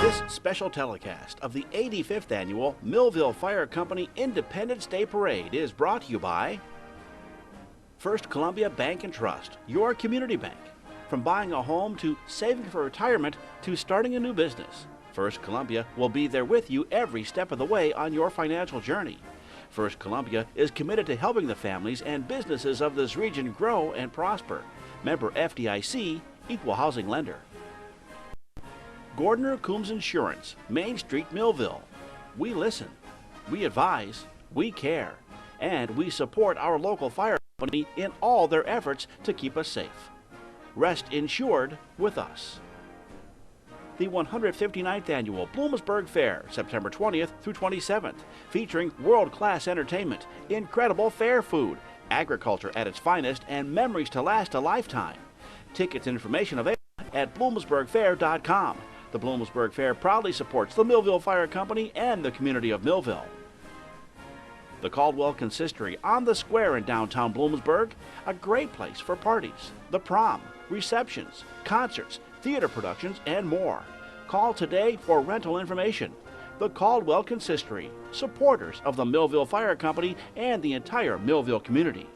This special telecast of the 85th Annual Millville Fire Company Independence Day Parade is brought to you by First Columbia Bank and Trust, your community bank. From buying a home to saving for retirement to starting a new business, First Columbia will be there with you every step of the way on your financial journey. First Columbia is committed to helping the families and businesses of this region grow and prosper. Member FDIC, Equal Housing Lender. Gordner Coombs Insurance, Main Street, Millville. We listen, we advise, we care, and we support our local fire company in all their efforts to keep us safe. Rest insured with us. The 159th Annual Bloomsburg Fair, September 20th through 27th, featuring world-class entertainment, incredible fair food, agriculture at its finest, and memories to last a lifetime. Tickets and information available at bloomsburgfair.com. The Bloomsburg Fair proudly supports the Millville Fire Company and the community of Millville. The Caldwell Consistory on the Square in downtown Bloomsburg, a great place for parties, the prom, receptions, concerts, theater productions, and more. Call today for rental information. The Caldwell Consistory, supporters of the Millville Fire Company and the entire Millville community.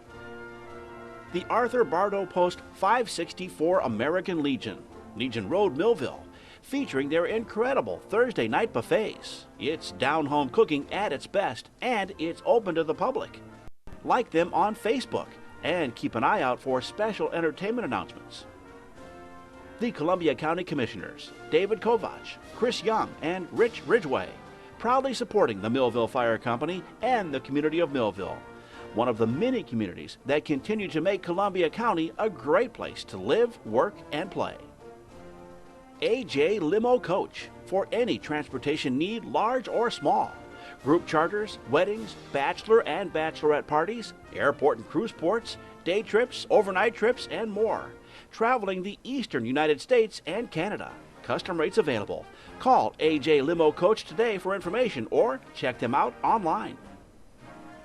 The Arthur Bardo Post 564 American Legion, Legion Road, Millville, featuring their incredible Thursday night buffets. It's down-home cooking at its best, and it's open to the public. Like them on Facebook, and keep an eye out for special entertainment announcements. The Columbia County Commissioners, David Kovach, Chris Young, and Rich Ridgway, proudly supporting the Millville Fire Company and the community of Millville, one of the many communities that continue to make Columbia County a great place to live, work, and play. AJ Limo Coach, for any transportation need, large or small. Group charters, weddings, bachelor and bachelorette parties, airport and cruise ports, day trips, overnight trips, and more. Traveling the eastern United States and Canada. Custom rates available. Call AJ Limo Coach today for information or check them out online.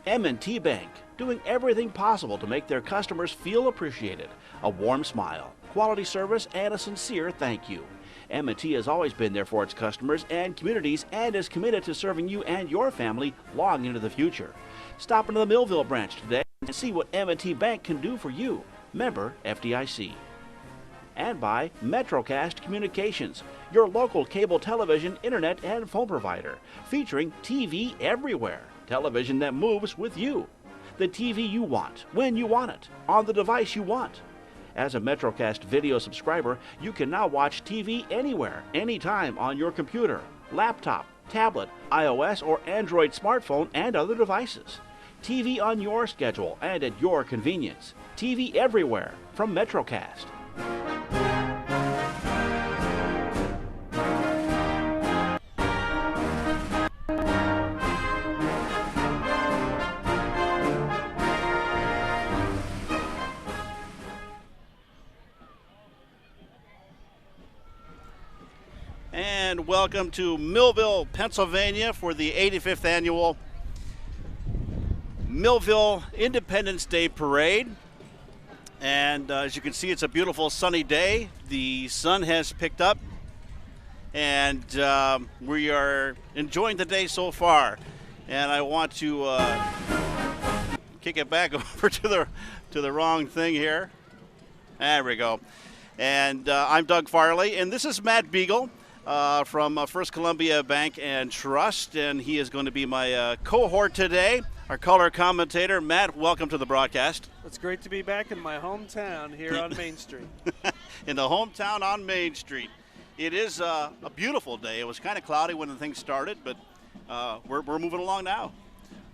M&T Bank, doing everything possible to make their customers feel appreciated. A warm smile, quality service, and a sincere thank you. M&T has always been there for its customers and communities and is committed to serving you and your family long into the future. Stop into the Millville branch today and see what M&T Bank can do for you. Member FDIC. And by MetroCast Communications, your local cable television, internet, and phone provider, featuring TV everywhere. Television that moves with you. The TV you want, when you want it, on the device you want. As a MetroCast video subscriber, you can now watch TV anywhere, anytime on your computer, laptop, tablet, iOS or Android smartphone, and other devices. TV on your schedule and at your convenience. TV everywhere from MetroCast. And welcome to Millville, Pennsylvania for the 85th Annual Millville Independence Day Parade. And as you can see, it's a beautiful sunny day. The sun has picked up, and we are enjoying the day so far. And I want to kick it back over to the wrong thing here. There we go. And I'm Doug Farley, and this is Matt Beagle from First Columbia Bank and Trust, and he is going to be my cohort today. Our color commentator. Matt, welcome to the broadcast. It's great to be back in my hometown here on Main Street. In the hometown on Main Street. It is a beautiful day. It was kind of cloudy when the thing started, but we're moving along now.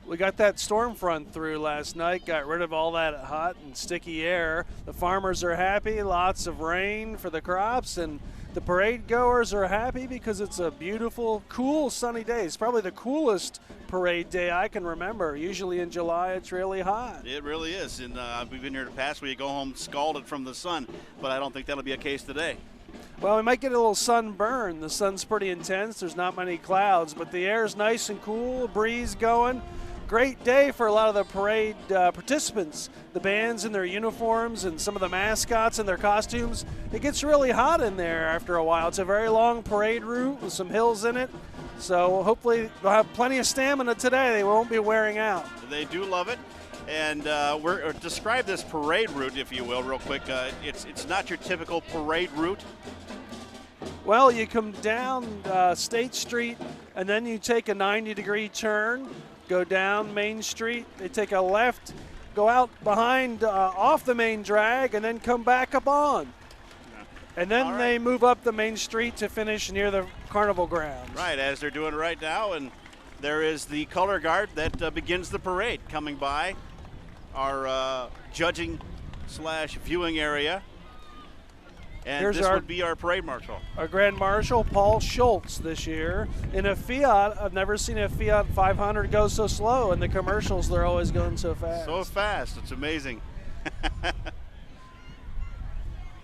We got that storm front through last night, got rid of all that hot and sticky air. The farmers are happy, lots of rain for the crops, and the parade goers are happy because it's a beautiful, cool, sunny day. It's probably the coolest parade day I can remember. Usually in July, it's really hot. It really is, and we've been here in the past where you go home scalded from the sun, but I don't think that'll be a case today. Well, we might get a little sunburn. The sun's pretty intense. There's not many clouds, but the air's nice and cool, breeze going. great day for a lot of the parade participants. The bands in their uniforms and some of the mascots in their costumes. It gets really hot in there after a while. It's a very long parade route with some hills in it. So hopefully they'll have plenty of stamina today. They won't be wearing out. They do love it. And describe this parade route, if you will, real quick. It's not your typical parade route. Well, you come down State Street, and then you take a 90-degree turn, go down Main Street. They take a left, go out behind off the main drag, and then come back up on. And then they move up the main street to finish near the carnival grounds. Right, as they're doing right now. And there is the color guard that begins the parade coming by our judging / viewing area. And this would be our parade marshal. Our Grand Marshal, Paul Schultz, this year. In a Fiat, I've never seen a Fiat 500 go so slow. In the commercials, they're always going so fast. So fast, it's amazing.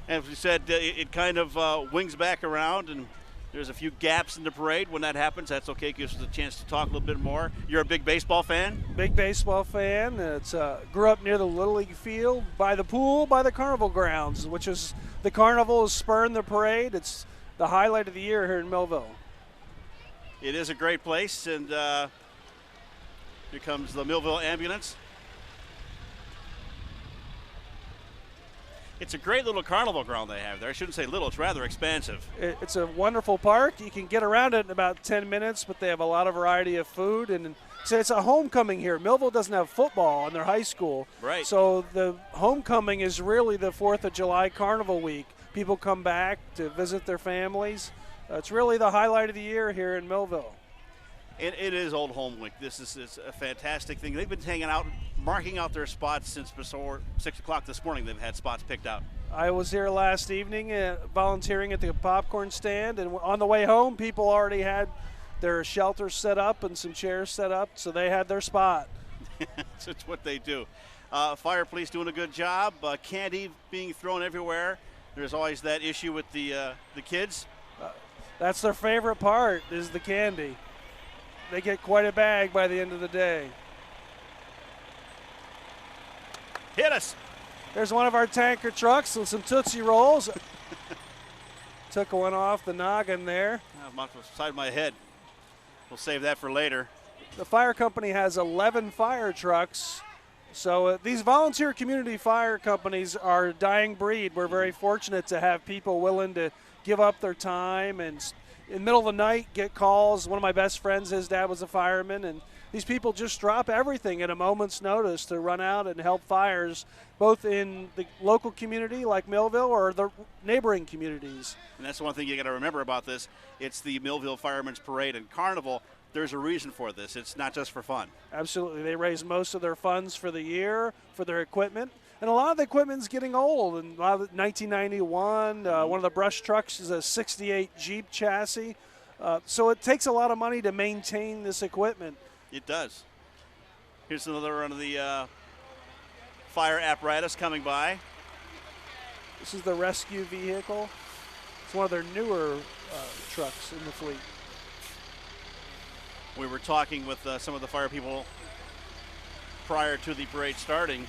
As we said, it kind of wings back around, and there's a few gaps in the parade. When that happens, that's okay. Gives us a chance to talk a little bit more. You're a big baseball fan? Big baseball fan. It's grew up near the Little League field, by the pool, by the carnival grounds, which is the carnival is spurring the parade. It's the highlight of the year here in Millville. It is a great place, and here comes the Millville ambulance. It's a great little carnival ground they have there. I shouldn't say little, it's rather expansive. It's a wonderful park. You can get around it in about 10 minutes, but they have a lot of variety of food. And so it's a homecoming here. Millville doesn't have football in their high school. Right. So the homecoming is really the 4th of July Carnival Week. People come back to visit their families. It's really the highlight of the year here in Millville. It is Old Home Week. This is a fantastic thing. They've been hanging out, marking out their spots since before 6 o'clock this morning. They've had spots picked out. I was here last evening volunteering at the popcorn stand, and on the way home, people already had their shelters set up and some chairs set up, so they had their spot. That's what they do. Fire police doing a good job. Candy being thrown everywhere. There's always that issue with the kids. That's their favorite part, is the candy. They get quite a bag by the end of the day. Hit us. There's one of our tanker trucks with some Tootsie Rolls. Took one off the noggin there. Beside my head. We'll save that for later. The fire company has 11 fire trucks. So these volunteer community fire companies are a dying breed. We're very fortunate to have people willing to give up their time and in the middle of the night get calls. One of my best friends, his dad was a fireman, and these people just drop everything at a moment's notice to run out and help fires, both in the local community like Millville or the neighboring communities. And that's the one thing you got to remember about this. It's the Millville Firemen's Parade and Carnival. There's a reason for this. It's not just for fun. Absolutely. They raise most of their funds for the year for their equipment. And a lot of the equipment's getting old. And a lot of 1991, one of the brush trucks is a 68 Jeep chassis. So it takes a lot of money to maintain this equipment. It does. Here's another one of the fire apparatus coming by. This is the rescue vehicle. It's one of their newer trucks in the fleet. We were talking with some of the fire people prior to the parade starting.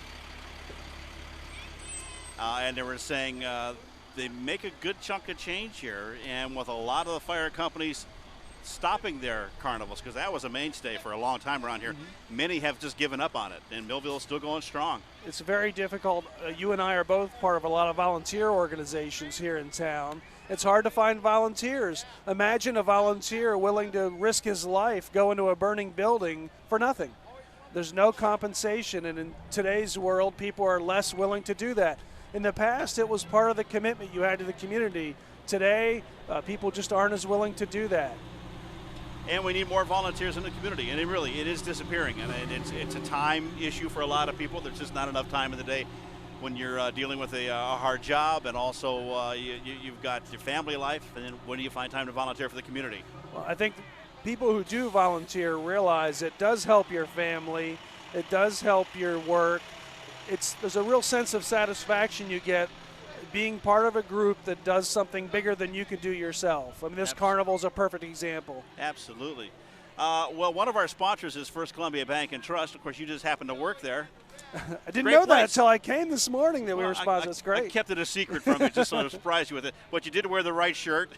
And they were saying they make a good chunk of change here, and with a lot of the fire companies stopping their carnivals, because that was a mainstay for a long time around here, many have just given up on it, and Millville is still going strong. It's very difficult. You and I are both part of a lot of volunteer organizations here in town. It's hard to find volunteers. Imagine a volunteer willing to risk his life, go into a burning building for nothing. There's no compensation, and in today's world, people are less willing to do that. In the past, it was part of the commitment you had to the community. Today, people just aren't as willing to do that. And we need more volunteers in the community, and it is disappearing. And it's a time issue for a lot of people. There's just not enough time in the day when you're dealing with a hard job, and also you've got your family life, and then when do you find time to volunteer for the community? Well, I think people who do volunteer realize it does help your family, it does help your work. There's a real sense of satisfaction you get being part of a group that does something bigger than you could do yourself. I mean, this carnival is a perfect example. Absolutely. Well, one of our sponsors is First Columbia Bank and Trust. Of course, you just happen to work there. I didn't know that until I came this morning that we were sponsored. That's great. I kept it a secret from you just so to surprise you with it. But you did wear the right shirt.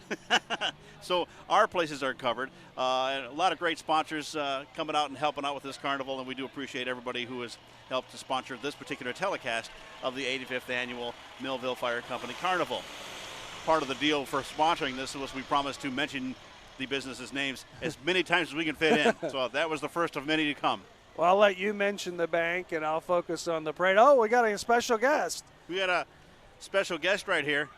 So our places are covered. And a lot of great sponsors coming out and helping out with this carnival, and we do appreciate everybody who has helped to sponsor this particular telecast of the 85th Annual Millville Fire Company Carnival. Part of the deal for sponsoring this was we promised to mention the businesses' names as many times as we can fit in. So that was the first of many to come. Well, I'll let you mention the bank, and I'll focus on the parade. Oh, we got a special guest. We got a special guest right here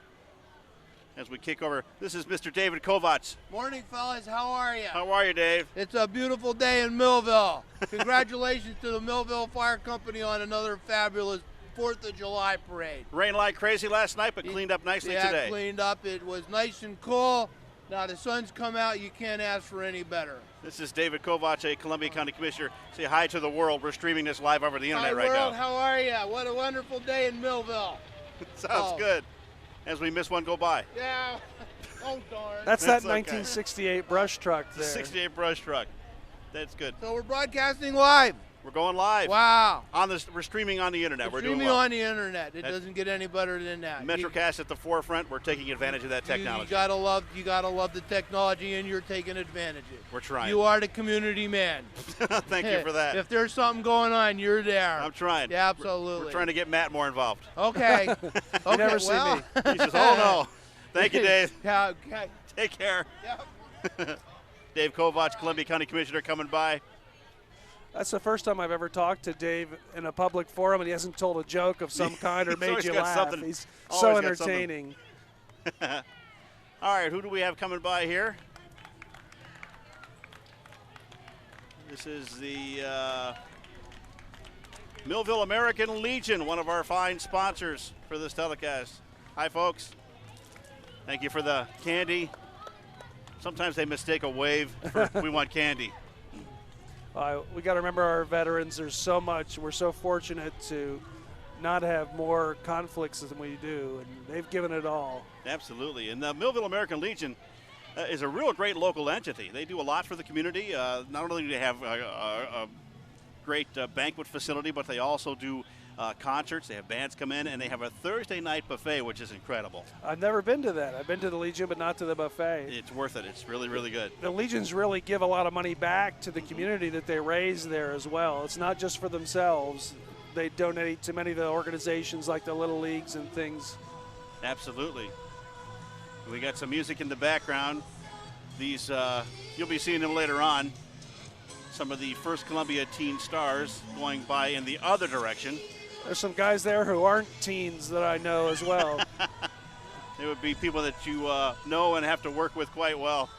as we kick over. This is Mr. David Kovacs. Morning, fellas. How are you? How are you, Dave? It's a beautiful day in Millville. Congratulations to the Millville Fire Company on another fabulous 4th of July parade. Rained like crazy last night, but cleaned up nicely today. Yeah, cleaned up. It was nice and cool. Now the sun's come out. You can't ask for any better. This is David Kovacs, a Columbia County Commissioner. Say hi to the world. We're streaming this live over the internet Hi, right world. now. How are you? What a wonderful day in Millville. Sounds good. As we miss one go by. Yeah. Oh, darn. That's that 1968 brush truck there. 68 brush truck. That's good. So we're broadcasting live. We're going live. Wow. We're streaming on the internet. We're doing streaming well. on the internet. It doesn't get any better than that. Metrocast at the forefront. We're taking advantage of that technology. You gotta love the technology, and you're taking advantage of it. We're trying. You are the community man. Thank you for that. If there's something going on, you're there. I'm trying. Yeah, absolutely. We're trying to get Matt more involved. Okay. You never see me. He says, "Oh no." Thank you, Dave. Yeah. Okay. Take care. Yep. Dave Kovacs, Columbia County Commissioner, coming by. That's the first time I've ever talked to Dave in a public forum, and he hasn't told a joke of some kind or made you laugh. He's so entertaining. All right, who do we have coming by here? This is the Millville American Legion, one of our fine sponsors for this telecast. Hi, folks. Thank you for the candy. Sometimes they mistake a wave for we want candy. We got to remember our veterans. There's so much. We're so fortunate to not have more conflicts than we do, and they've given it all. Absolutely. And the Millville American Legion is a real great local entity. They do a lot for the community. Not only do they have a great banquet facility, but they also do concerts. They have bands come in, and they have a Thursday night buffet, which is incredible. I've never been to that. I've been to the Legion, but not to the buffet. It's worth it. It's really, really good. The Legions really give a lot of money back to the community that they raise there as well. It's not just for themselves. They donate to many of the organizations like the Little Leagues and things. Absolutely. We got some music in the background. These, you'll be seeing them later on. Some of the First Columbia teen stars going by in the other direction. There's some guys there who aren't teens that I know as well. They would be people that you know and have to work with quite well.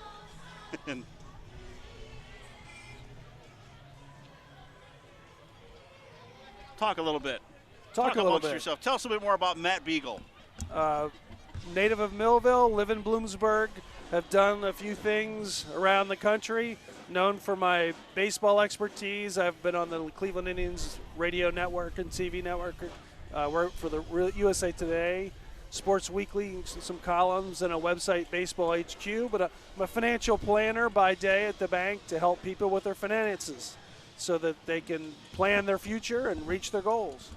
Talk a little bit. Talk a little bit. Yourself. Tell us a bit more about Matt Beagle. Native of Millville, live in Bloomsburg, have done a few things around the country. Known for my baseball expertise. I've been on the Cleveland Indians radio network and TV network. Worked for the USA Today, Sports Weekly, some columns, and a website, Baseball HQ. But I'm a financial planner by day at the bank to help people with their finances so that they can plan their future and reach their goals.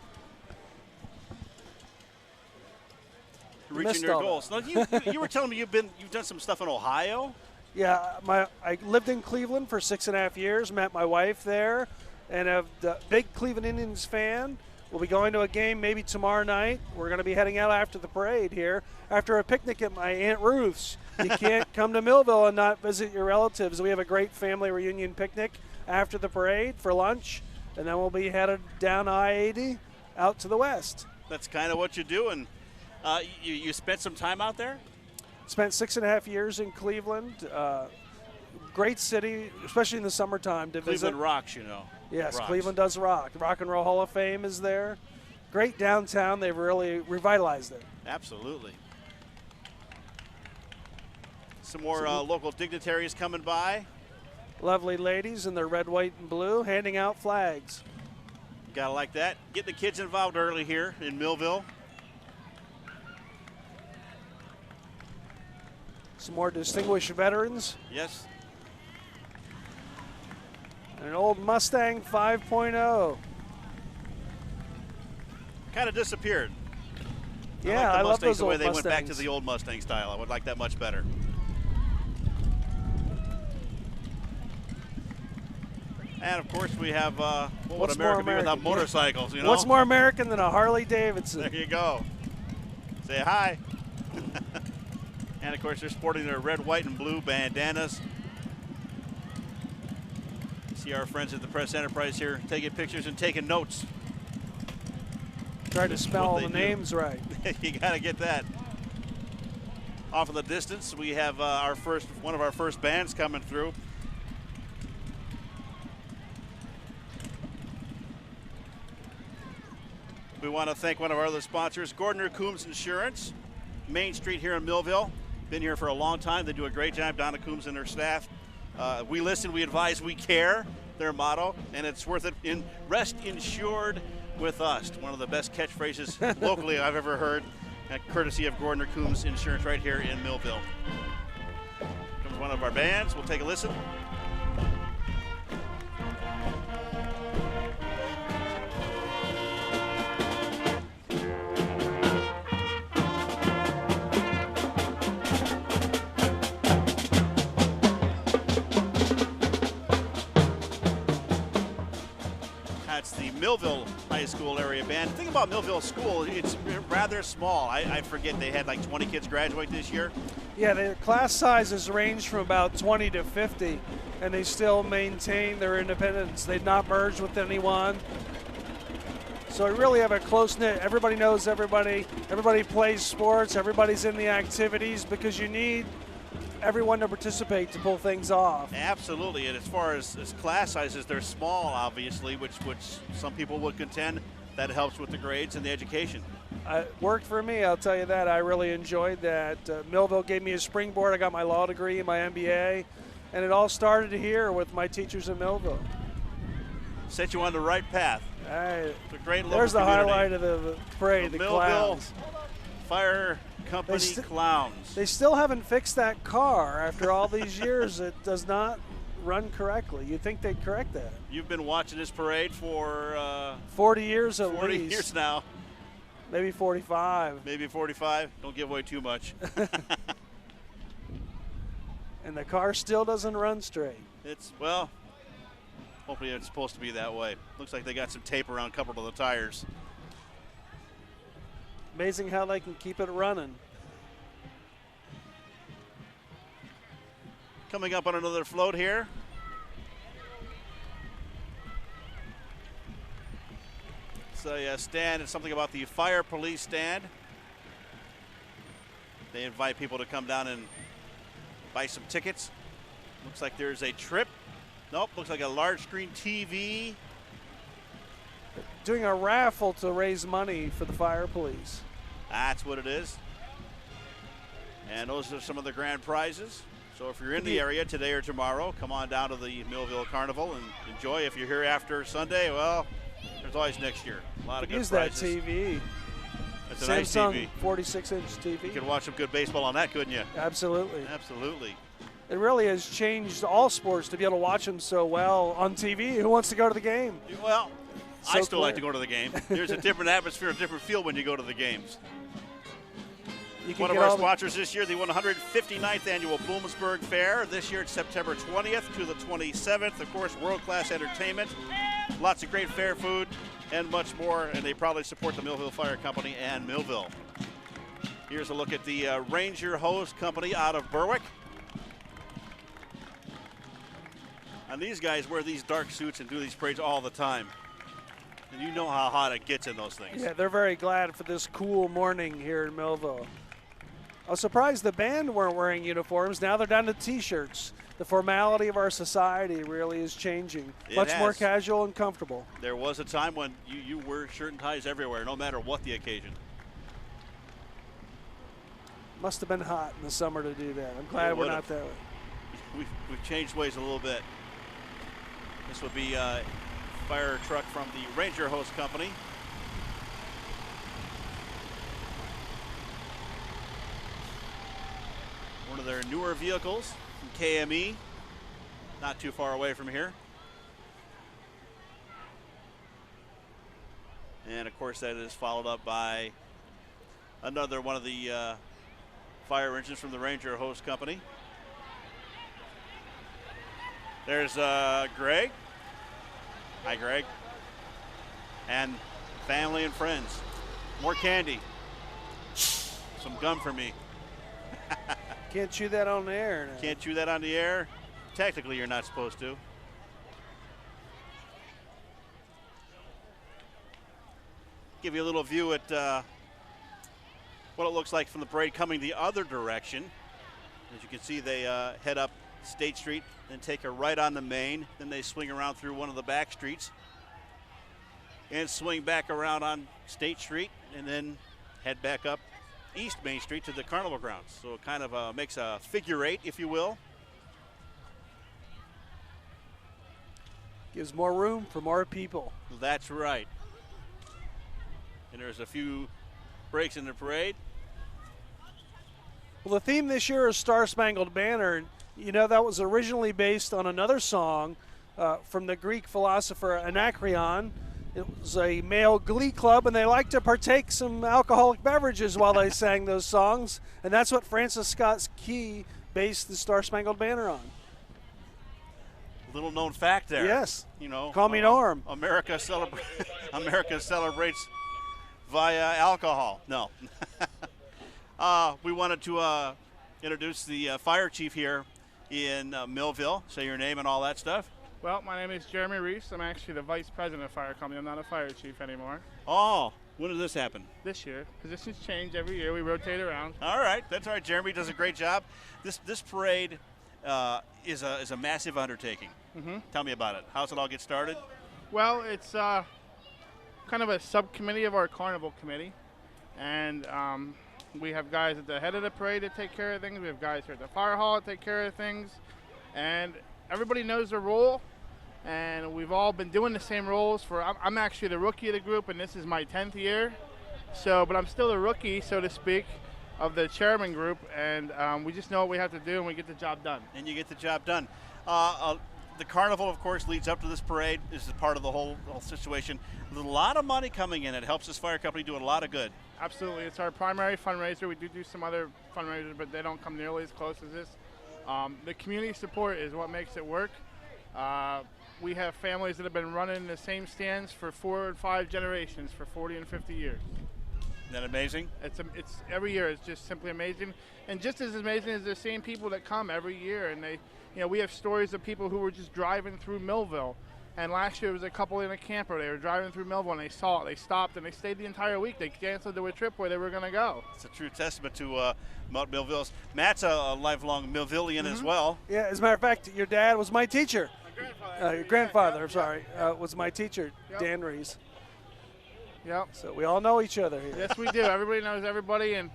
Reaching your goals. Now, you were telling me you've done some stuff in Ohio. Yeah, I lived in Cleveland for 6.5 years, met my wife there, and I'm a big Cleveland Indians fan. We'll be going to a game maybe tomorrow night. We're going to be heading out after the parade here, after a picnic at my Aunt Ruth's. You can't come to Millville and not visit your relatives. We have a great family reunion picnic after the parade for lunch, and then we'll be headed down I-80 out to the west. That's kind of what you do, and you spent some time out there? Spent 6.5 years in Cleveland. Great city, especially in the summertime to visit. Cleveland rocks, you know. Yes, rocks. Cleveland does rock. The Rock and Roll Hall of Fame is there. Great downtown. They've really revitalized it. Absolutely. Some more local dignitaries coming by. Lovely ladies in their red, white, and blue handing out flags. Gotta like that. Getting the kids involved early here in Millville. Some more distinguished veterans. Yes. And an old Mustang 5.0. Kind of disappeared. Yeah, I love those the way old they Mustangs. went back to the old Mustang style. I would like that much better. And of course we have what would America be without motorcycles, you know? What's more American than a Harley Davidson? There you go. Say hi. And of course they're sporting their red, white, and blue bandanas. See our friends at the Press Enterprise here taking pictures and taking notes. Trying to spell all the names right. You got to get that. Off in the distance, we have one of our first bands coming through. We want to thank one of our other sponsors, Gordner Coombs Insurance, Main Street here in Millville. Been here for a long time. They do a great job, Donna Coombs and her staff. We listen, we advise, we care, their motto, and it's worth it. Rest insured with us. One of the best catchphrases locally I've ever heard, courtesy of Gordner Coombs Insurance right here in Millville. Comes one of our bands. We'll take a listen. That's the Millville High School area band. The thing about Millville School, it's rather small. I forget they had like 20 kids graduate this year. Yeah, the class sizes range from about 20 to 50, and they still maintain their independence. They've not merged with anyone. So we really have a close-knit, everybody knows everybody, everybody plays sports, everybody's in the activities, because you need everyone to participate to pull things off. Absolutely, and as far as class sizes, they're small, obviously, which some people would contend that helps with the grades and the education. It worked for me, I'll tell you that. I really enjoyed that. Millville gave me a springboard. I got my law degree and my MBA, and it all started here with my teachers in Millville. Set you on the right path. It's a great local There's the community. highlight of the parade, the Millville clowns. Fire Company clowns. They still haven't fixed that car after all these years. It does not run correctly. You'd think they'd correct that. You've been watching this parade for 40 years at 40 least. years now. Maybe 45. Maybe 45. Don't give away too much. And the car still doesn't run straight. Well, hopefully it's supposed to be that way. Looks like they got some tape around a couple of the tires. Amazing how they can keep it running. Coming up on another float here. It's a stand. It's something about the fire police stand. They invite people to come down and buy some tickets. Looks like there's a trip. Nope, looks like a large screen TV. Doing a raffle to raise money for the fire police. That's what it is. And those are some of the grand prizes. So if you're in the area today or tomorrow, come on down to the Millville Carnival and enjoy. If you're here after Sunday, well, there's always next year. A lot of good Use prizes. that TV. It's a nice TV. 46-inch TV. You could watch some good baseball on that, couldn't you? Absolutely. Absolutely. It really has changed all sports to be able to watch them so well on TV. Who wants to go to the game? Well, I still clear. like to go to the game. There's a different atmosphere, a different feel when you go to the games. One of our sponsors this year, the 159th Annual Bloomsburg Fair. This year it's September 20th to the 27th. Of course, world-class entertainment, lots of great fair food, and much more. And they proudly support the Millville Fire Company and Millville. Here's a look at the Ranger Hose Company out of Berwick. And these guys wear these dark suits and do these parades all the time. And you know how hot it gets in those things. Yeah, they're very glad for this cool morning here in Millville. I was surprised the band weren't wearing uniforms. Now they're down to T-shirts. The formality of our society really is changing. Much more casual and comfortable. There was a time when you wore shirt and ties everywhere, no matter what the occasion. Must have been hot in the summer to do that. I'm glad we're not that way. We've changed ways a little bit. This would be a fire truck from the Ranger Hose Company. One of their newer vehicles from KME, not too far away from here. And of course that is followed up by another one of the fire engines from the Ranger Hose Company. There's Greg. Hi, Greg. And family and friends. More candy. Some gum for me. Can't chew that on the air. No. Can't chew that on the air. Technically, you're not supposed to. Give you a little view at what it looks like from the parade coming the other direction. As you can see, they head up State Street, then take a right on the main. Then they swing around through one of the back streets and swing back around on State Street, and then head back up East Main Street to the carnival grounds. So it kind of makes a figure eight, if you will. Gives more room for more people. That's right. And there's a few breaks in the parade. Well, the theme this year is Star Spangled Banner. You know, that was originally based on another song from the Greek philosopher Anacreon. It was a male glee club, and they liked to partake some alcoholic beverages while they sang those songs. And that's what Francis Scott Key based the Star Spangled Banner on. Little known fact there. Yes. You know, Call me Norm. America celebrates via alcohol. No. We wanted to introduce the fire chief here in Millville. Say your name and all that stuff. Well, my name is Jeremy Reese. I'm actually the vice president of fire company. I'm not a fire chief anymore. Oh, when did this happen? This year. Positions change every year. We rotate around. All right, that's all right. Jeremy does a great job. This parade is a massive undertaking. Mm-hmm. Tell me about it. How's it all get started? Well, it's kind of a subcommittee of our carnival committee, and we have guys at the head of the parade that take care of things. We have guys here at the fire hall that take care of things, and everybody knows their role, and we've all been doing the same roles for. I'm actually the rookie of the group, and this is my 10th year. So, but I'm still a rookie, so to speak, of the chairman group, and we just know what we have to do, and we get the job done. And you get the job done. The carnival, of course, leads up to this parade. This is part of the whole situation. There's a lot of money coming in. It helps this fire company do a lot of good. Absolutely. It's our primary fundraiser. We do some other fundraisers, but they don't come nearly as close as this. The community support is what makes it work. We have families that have been running the same stands for 4 and 5 generations for 40 and 50 years. Isn't that amazing? It's every year. It's just simply amazing, and just as amazing as the same people that come every year. And they, you know, we have stories of people who were just driving through Millville, and last year was a couple in a camper. They were driving through Millville and they saw it. They stopped and they stayed the entire week. They canceled their trip where they were going to go. It's a true testament to Mount Millville's. Matt's a lifelong Millvillian as well. Yeah, as a matter of fact, your dad was my teacher. Your grandfather, I'm sorry, was my teacher, Yep. Dan Reese. Yep. So we all know each other here. Yes, we do. Everybody knows everybody, and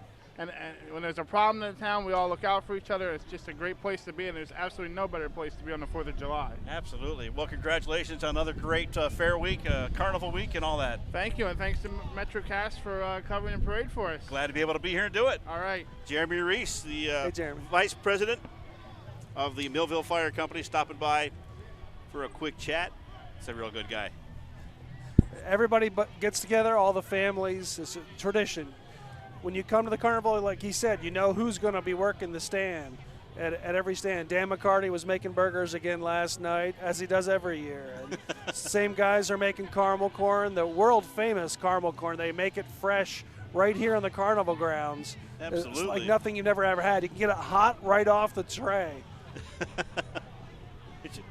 when there's a problem in the town, we all look out for each other. It's just a great place to be, and there's absolutely no better place to be on the 4th of July. Absolutely. Well, congratulations on another great fair week, carnival week, and all that. Thank you, and thanks to MetroCast for covering the parade for us. Glad to be able to be here and do it. All right. Jeremy Reese, the Hey, Jeremy. vice president of the Millville Fire Company, stopping for a quick chat. He's a real good guy. Everybody gets together, all the families. It's a tradition. When you come to the carnival, like he said, you know who's going to be working the stand at every stand. Dan McCarty was making burgers again last night, as he does every year. And same guys are making caramel corn, the world-famous caramel corn. They make it fresh right here on the carnival grounds. Absolutely. It's like nothing you've never ever had. You can get it hot right off the tray.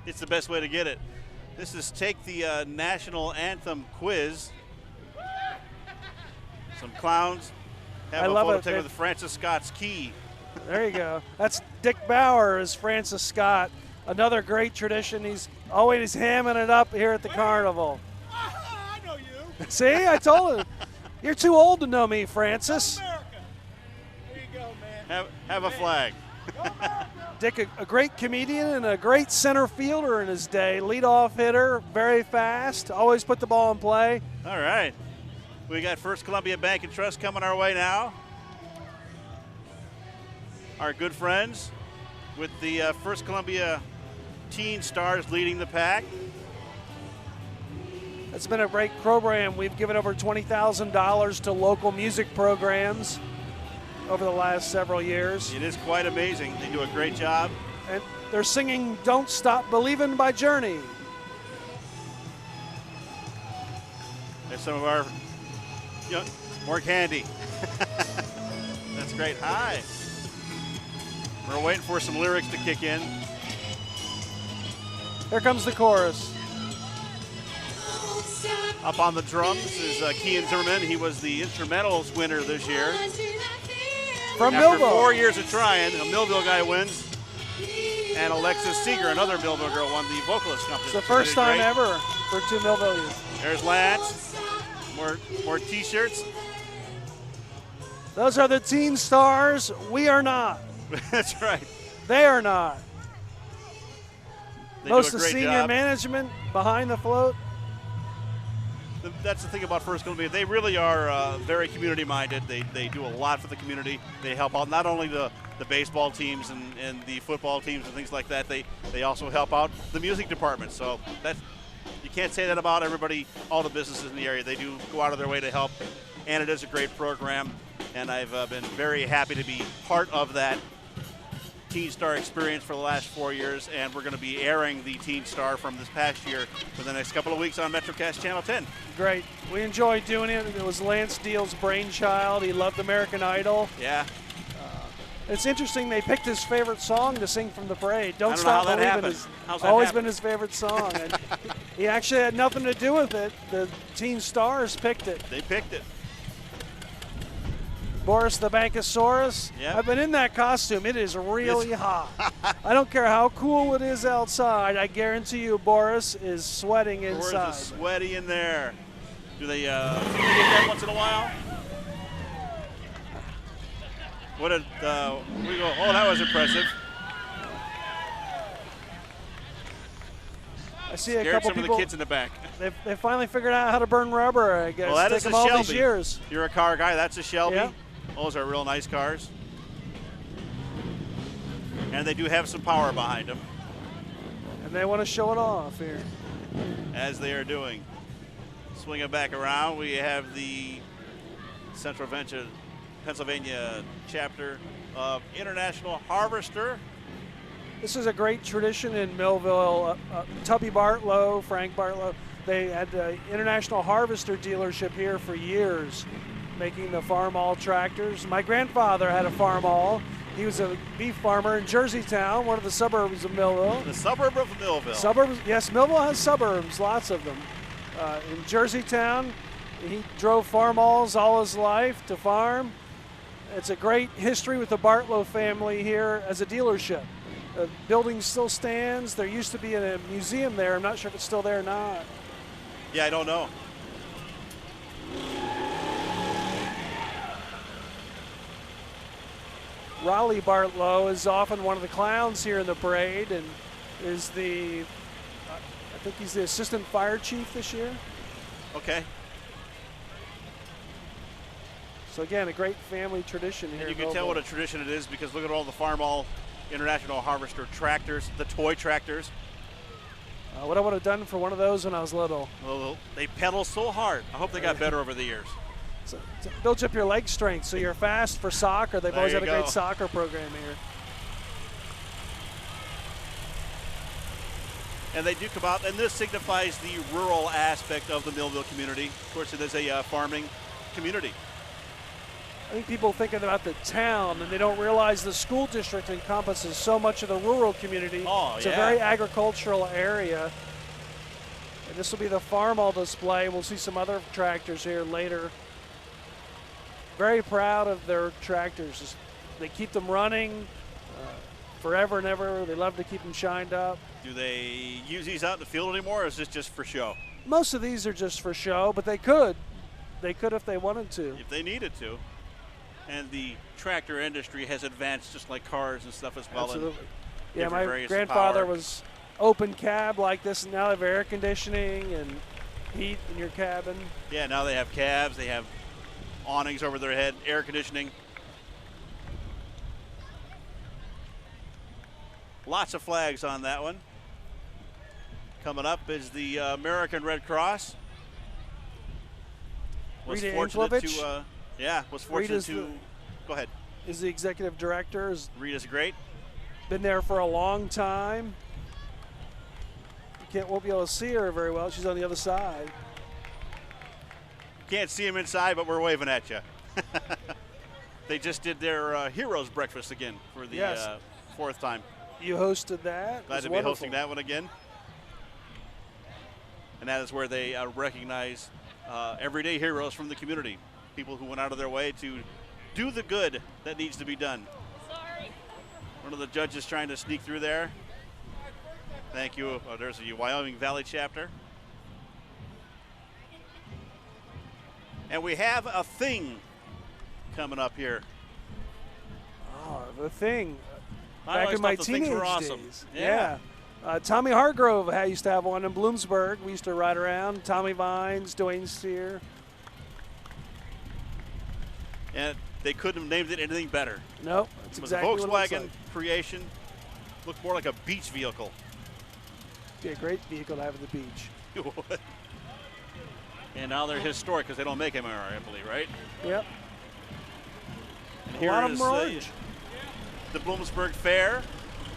It's the best way to get it. This is Take the National Anthem quiz. Some clowns have I a love photo it. taken with Francis Scott's key. There you go. That's Dick Bauer as Francis Scott. Another great tradition. He's always hamming it up here at the carnival. I know you. See, I told him. You're too old to know me, Francis. America. There you go, man. Have a flag. Go America. Dick, a great comedian and a great center fielder in his day. Leadoff hitter, very fast, always put the ball in play. All right. We got First Columbia Bank and Trust coming our way now. Our good friends with the First Columbia Teen Stars leading the pack. It's been a great program. We've given over $20,000 to local music programs over the last several years. It is quite amazing. They do a great job. And they're singing Don't Stop Believin' by Journey. There's some of our, more candy. That's great. Hi. We're waiting for some lyrics to kick in. Here comes the chorus. Up on the drums is Kean Zimmerman. He was the instrumentals winner this year. From After Millville. 4 years of trying, a Millville guy wins. And Alexis Seeger, another Millville girl, won the vocalist competition. It's the first time ever for 2 Millville youth. There's Lance. More t-shirts. Those are the teen stars. We are not. That's right. They are not. They Most do a of the great senior job. management behind the float. That's the thing about First Columbia. They really are very community-minded. They do a lot for the community. They help out not only the baseball teams and the football teams and things like that. They also help out the music department. So you can't say that about everybody, all the businesses in the area. They do go out of their way to help, and it is a great program. And I've been very happy to be part of that Teen Star experience for the last 4 years, and we're going to be airing the Teen Star from this past year for the next couple of weeks on MetroCast Channel 10. Great. We enjoyed doing it. It was Lance Deal's brainchild. He loved American Idol. Yeah. It's interesting they picked his favorite song to sing from the parade. Don't I don't know Stop how that Believin' happened. has How's that always happen? been his favorite song. And he actually had nothing to do with it. The Teen Stars picked it. They picked it. Boris the Bankosaurus. Yep. I've been in that costume. It is really hot. I don't care how cool it is outside. I guarantee you Boris is sweating inside. Boris is sweaty in there. Do they fumigate that once in a while? What did we go? Oh, that was impressive. I see a Scared couple some of people. the kids in the back. They finally figured out how to burn rubber. I guess Well, that it's is taken a all Shelby. these years. You're a car guy. That's a Shelby. Yeah. Those are real nice cars. And they do have some power behind them, And they want to show it off here. as they are doing. Swinging back around, we have the Central Pennsylvania chapter of International Harvester. This is a great tradition in Millville. Tubby Bartlow, Frank Bartlow, they had the International Harvester dealership here for years, making the Farm All tractors. My grandfather had a Farm All. He was a beef farmer in Jerseytown, one of the suburbs of Millville. The suburb of Millville. Suburbs, yes, Millville has suburbs, lots of them. In Jerseytown, he drove Farm Alls all his life to farm. It's a great history with the Bartlow family here as a dealership. The building still stands. There used to be a museum there. I'm not sure if it's still there or not. Yeah, I don't know. Raleigh Bartlow is often one of the clowns here in the parade and is I think he's the assistant fire chief this year. Okay. So again, a great family tradition here. And you in can tell Millville. what a tradition it is because look at all the Farm All International Harvester tractors, the toy tractors. What I would have done for one of those when I was little. Well, they pedal so hard. I hope they got better over the years. So it builds up your leg strength, so you're fast for soccer. They've There always you had a go. great soccer program here. And they do come out, and this signifies the rural aspect of the Millville community. Of course, it is a farming community. I think people thinking about the town, and they don't realize the school district encompasses so much of the rural community. Oh, it's yeah. a very agricultural area. And this will be the Farm All display. We'll see some other tractors here later. Very proud of their tractors. They keep them running forever and ever. They love to keep them shined up. Do they use these out in the field anymore, or is this just for show? Most of these are just for show, but they could. They could if they wanted to. If they needed to. And the tractor industry has advanced just like cars and stuff as well. Absolutely. Yeah, different my various grandfather power. was open cab like this, and now they have air conditioning and heat in your cabin. Yeah, now they have cabs, they have awnings over their head, air conditioning. Lots of flags on that one. Coming up is the American Red Cross. Was Rita fortunate Anklovich? to, was fortunate Rita's to. Go ahead. Is the executive director. Has Rita's great. been there for a long time. Won't be able to see her very well. She's on the other side. Can't see him inside, but we're waving at you. They just did their Heroes Breakfast again for the fourth time. You hosted that. Glad to be hosting that one again. And that is where they recognize everyday heroes from the community, people who went out of their way to do the good that needs to be done. Sorry. One of the judges trying to sneak through there. Thank you. Oh, there's the Wyoming Valley chapter. And we have a thing coming up here. Oh, the thing. I Back always in my thought the things teenage were awesome. days. Yeah. Tommy Hargrove used to have one in Bloomsburg. We used to ride around. Tommy Vines, Dwayne Steer. And they couldn't have named it anything better. Nope, that's It was exactly a what it looks Volkswagen like. creation. Looked more like a beach vehicle. Be a great vehicle to have at the beach. And now they're historic because they don't make them anymore, I believe, right? Yep. And A here lot of is them are orange. the Bloomsburg Fair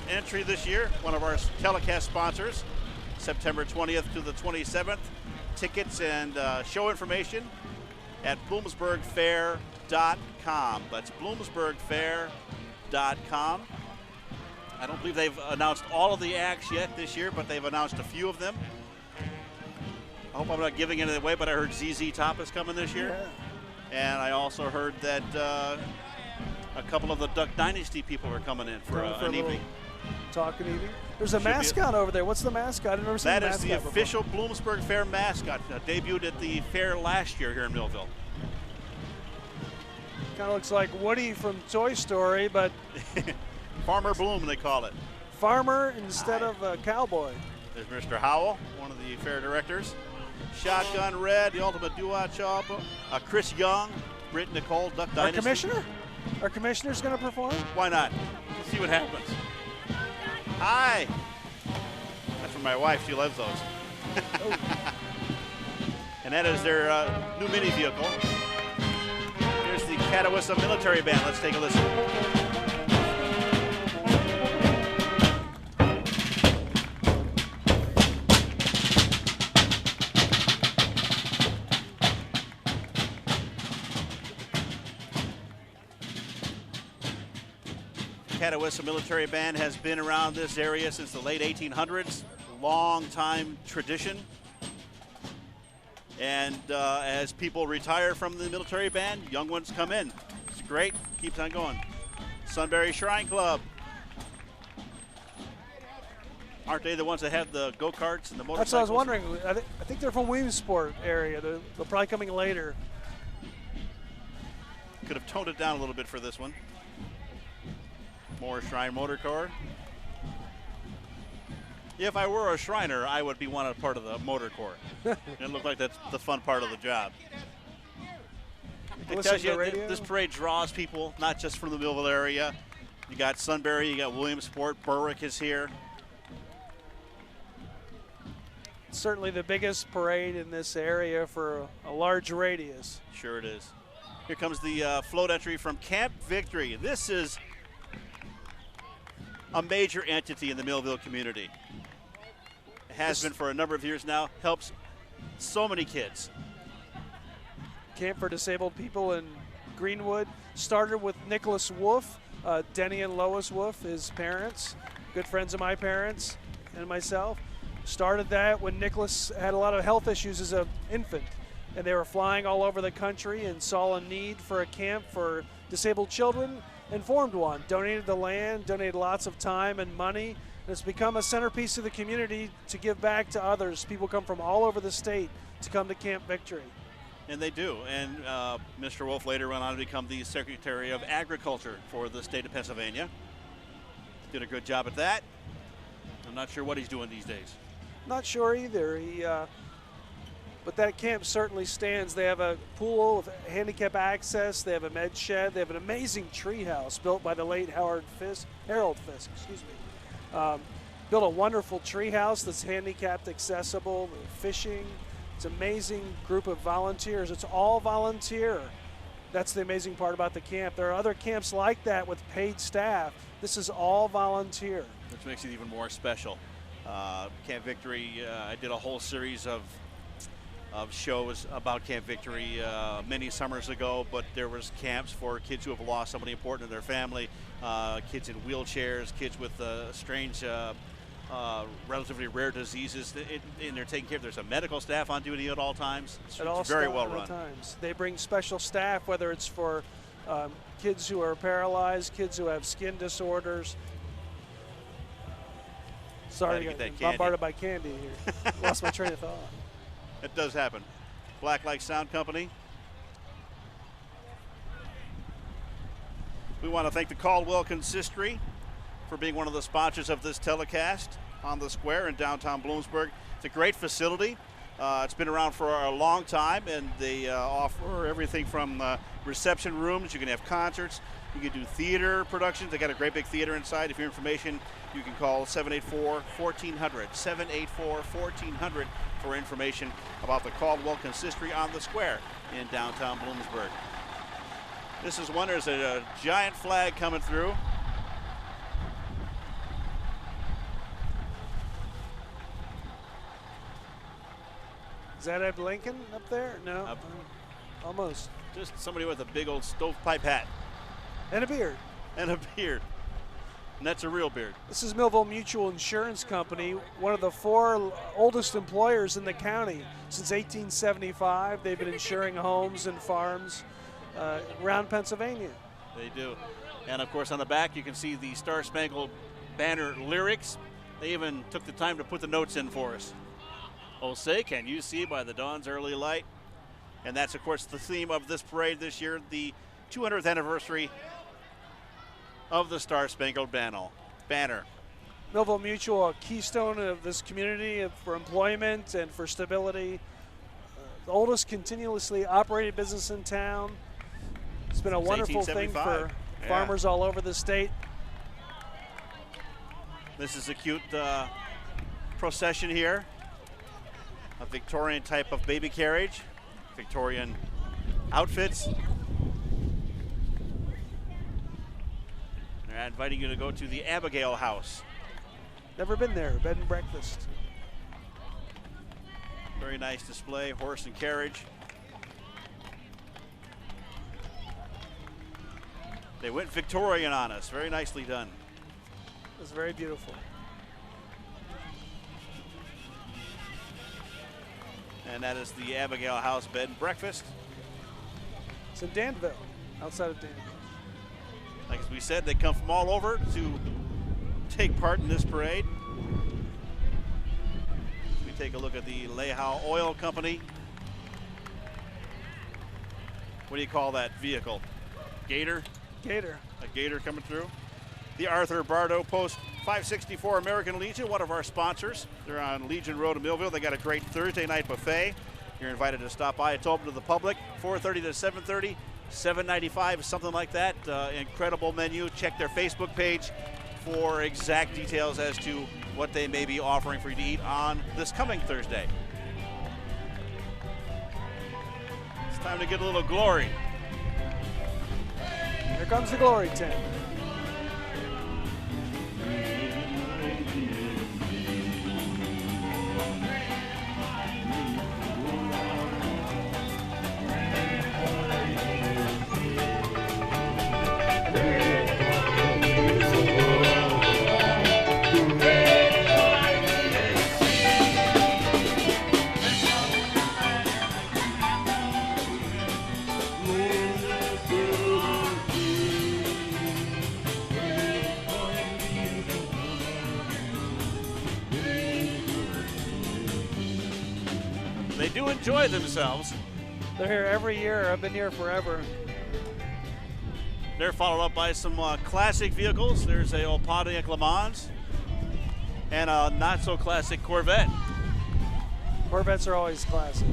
entry this year, one of our telecast sponsors, September 20th to the 27th. Tickets and show information at bloomsburgfair.com. That's bloomsburgfair.com. I don't believe they've announced all of the acts yet this year, but they've announced a few of them. I hope I'm not giving anything away, but I heard ZZ Top is coming this year. Yeah. And I also heard that a couple of the Duck Dynasty people are coming in for an evening. Talking evening. There's a Should be mascot over there. What's the mascot? I've never seen That the is the mascot official Bloomsburg Fair mascot. Debuted at the fair last year here in Millville. Kind of looks like Woody from Toy Story, but Farmer Bloom, they call it. farmer instead of a cowboy. There's Mr. Howell, one of the fair directors. Shotgun Red, the Ultimate Doo-Wah Chop. Chris Young, Britt Nicole, Duck Our Dynasty. commissioner? Our commissioner's going to perform? Why not? Let's see what happens. Hi. That's for my wife. She loves those. And that is their new mini vehicle. Here's the Catawissa Military Band. Let's take a listen. Catawissa Military Band has been around this area since the late 1800s. Long time tradition. And as people retire from the military band, young ones come in. It's great. Keeps on going. Sunbury Shrine Club. Aren't they the ones that have the go-karts and the motorcycles? That's what I was wondering. I think they're from Williamsport area. They're probably coming later. Could have toned it down a little bit for this one. More Shrine Motor Corps. If I were a Shriner, I would be one part of the Motor Corps. It looked like that's the fun part of the job. It tells you this parade draws people, not just from the Millville area. You got Sunbury, you got Williamsport, Berwick is here. It's certainly the biggest parade in this area for a large radius. Sure it is. Here comes the float entry from Camp Victory. This is a major entity in the Millville community. It has been for a number of years now, helps so many kids. Camp for Disabled People in Greenwood started with Nicholas Wolf, Denny and Lois Wolf, his parents, good friends of my parents and myself. Started that when Nicholas had a lot of health issues as an infant, and they were flying all over the country and saw a need for a camp for disabled children and formed one. Donated the land, donated lots of time and money, and it's become a centerpiece of the community to give back to others. People come from all over the state to come to Camp Victory. And they do. And Mr. Wolf later went on to become the Secretary of Agriculture for the state of Pennsylvania. Did a good job at that. I'm not sure what he's doing these days. Not sure either. But that camp certainly stands. They have a pool of handicap access. They have a med shed. They have an amazing tree house built by the late Harold Fisk. Built a wonderful tree house that's handicapped accessible. Fishing, It's an amazing group of volunteers. It's all volunteer. That's the amazing part about the camp. There are other camps like that with paid staff. This is all volunteer. Which makes it even more special. Camp Victory, I did a whole series of shows about Camp Victory many summers ago, but there was camps for kids who have lost somebody important in their family, kids in wheelchairs, kids with strange, relatively rare diseases, and they're taking care of. There's a medical staff on duty at all times. It's very well run. They bring special staff, whether it's for kids who are paralyzed, kids who have skin disorders. Sorry, I got bombarded by candy here. Lost my train of thought. It does happen. Blacklight Sound Company. We want to thank the Caldwell Consistory for being one of the sponsors of this telecast on the square in downtown Bloomsburg. It's a great facility. It's been around for a long time, and they offer everything from reception rooms. You can have concerts. You can do theater productions. They got a great big theater inside. If your information, you can call 784-1400, 784-1400 for information about the Caldwell Consistory on the square in downtown Bloomsburg. This is one. There's a giant flag coming through. Is that Ed Lincoln up there? No, almost. Just somebody with a big old stovepipe hat. And a beard. And a beard. And that's a real beard. This is Millville Mutual Insurance Company, one of the 4 oldest employers in the county. Since 1875, they've been insuring homes and farms around Pennsylvania. They do. And of course on the back you can see the Star Spangled Banner lyrics. They even took the time to put the notes in for us. Oh, say, can you see by the dawn's early light? And that's, of course, the theme of this parade this year, the 200th anniversary of the Star Spangled Banner. Millville Mutual, a keystone of this community for employment and for stability. The oldest continuously operated business in town. It's been a wonderful thing for farmers all over the state. This is a cute procession here. A Victorian type of baby carriage, Victorian outfits. They're inviting you to go to the Abigail House. Never been there, bed and breakfast. Very nice display, horse and carriage. They went Victorian on us, very nicely done. It was very beautiful. And that is the Abigail House bed and breakfast. It's in Danville, outside of Danville. Like as we said, they come from all over to take part in this parade. We take a look at the Lehau Oil Company. What do you call that vehicle? Gator? Gator. A Gator coming through. The Arthur Bardo Post 564 American Legion, one of our sponsors. They're on Legion Road in Millville. They got a great Thursday night buffet. You're invited to stop by. It's open to the public, 4:30 to 7:30, $7.95, something like that. Incredible menu. Check their Facebook page for exact details as to what they may be offering for you to eat on this coming Thursday. It's time to get a little glory. Here comes the glory tent. They do enjoy themselves. They're here every year. I've been here forever. They're followed up by some classic vehicles. There's a old Pontiac Le Mans and a not-so-classic Corvette. Corvettes are always classic.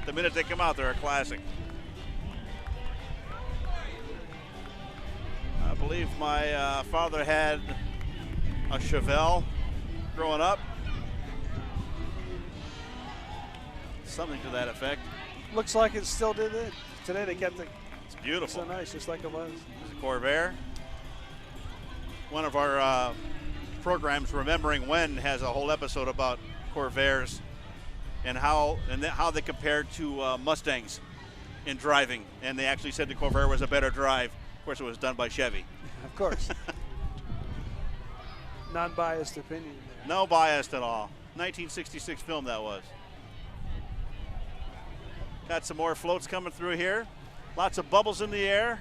The minute they come out, they're a classic. I believe my father had a Chevelle growing up. Something to that effect. Looks like it still did it. Today they kept it It's beautiful. so nice, just like it was. There's a Corvair. One of our programs, Remembering When, has a whole episode about Corvairs and how they compared to Mustangs in driving. And they actually said the Corvair was a better drive. Of course, it was done by Chevy. Of course. Non-biased opinion there. No bias at all. 1966 film that was. Got some more floats coming through here. Lots of bubbles in the air.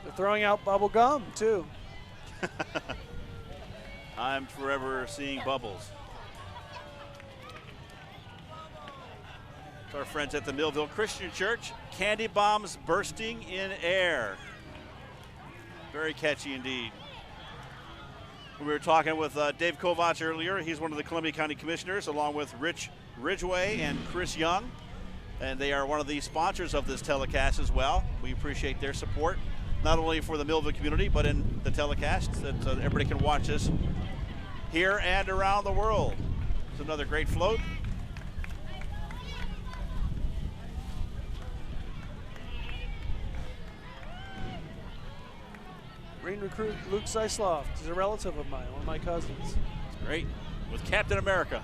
They're throwing out bubble gum too. I'm forever seeing bubbles. It's our friends at the Millville Christian Church. Candy bombs bursting in air. Very catchy indeed. We were talking with Dave Kovach earlier. He's one of the Columbia County Commissioners, along with Rich Ridgway and Chris Young. And they are one of the sponsors of this telecast as well. We appreciate their support, not only for the Millville community, but in the telecast, that everybody can watch us here and around the world. It's another great float. Marine recruit Luke Zeisloft is a relative of mine, one of my cousins. It's great. With Captain America.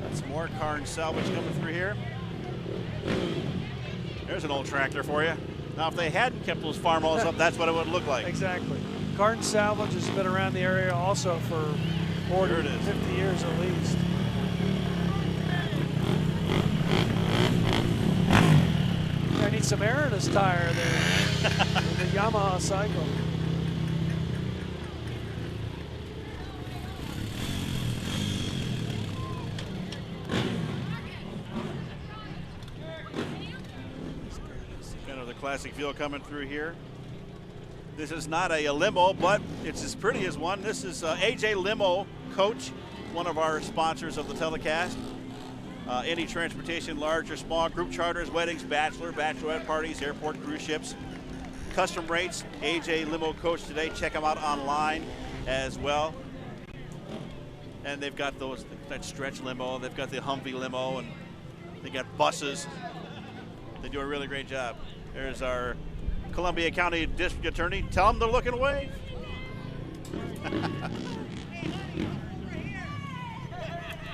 Got some more Carn salvage coming through here. There's an old tractor for you. Now, if they hadn't kept those farm halls up, that's what it would look like. Exactly. Carton Salvage has been around the area also for 40 to 50 years at least. I need some air in his tire there in the Yamaha cycle. Kind of the classic feel coming through here. This is not a limo, but it's as pretty as one. This is AJ Limo Coach, one of our sponsors of the telecast. Any transportation, large or small, group charters, weddings, bachelorette parties, airport cruise ships, custom rates. AJ Limo Coach today. Check them out online as well. And they've got that stretch limo. They've got the Humvee limo, and they got buses. They do a really great job. There's our Columbia County District Attorney. Tell them they're looking away.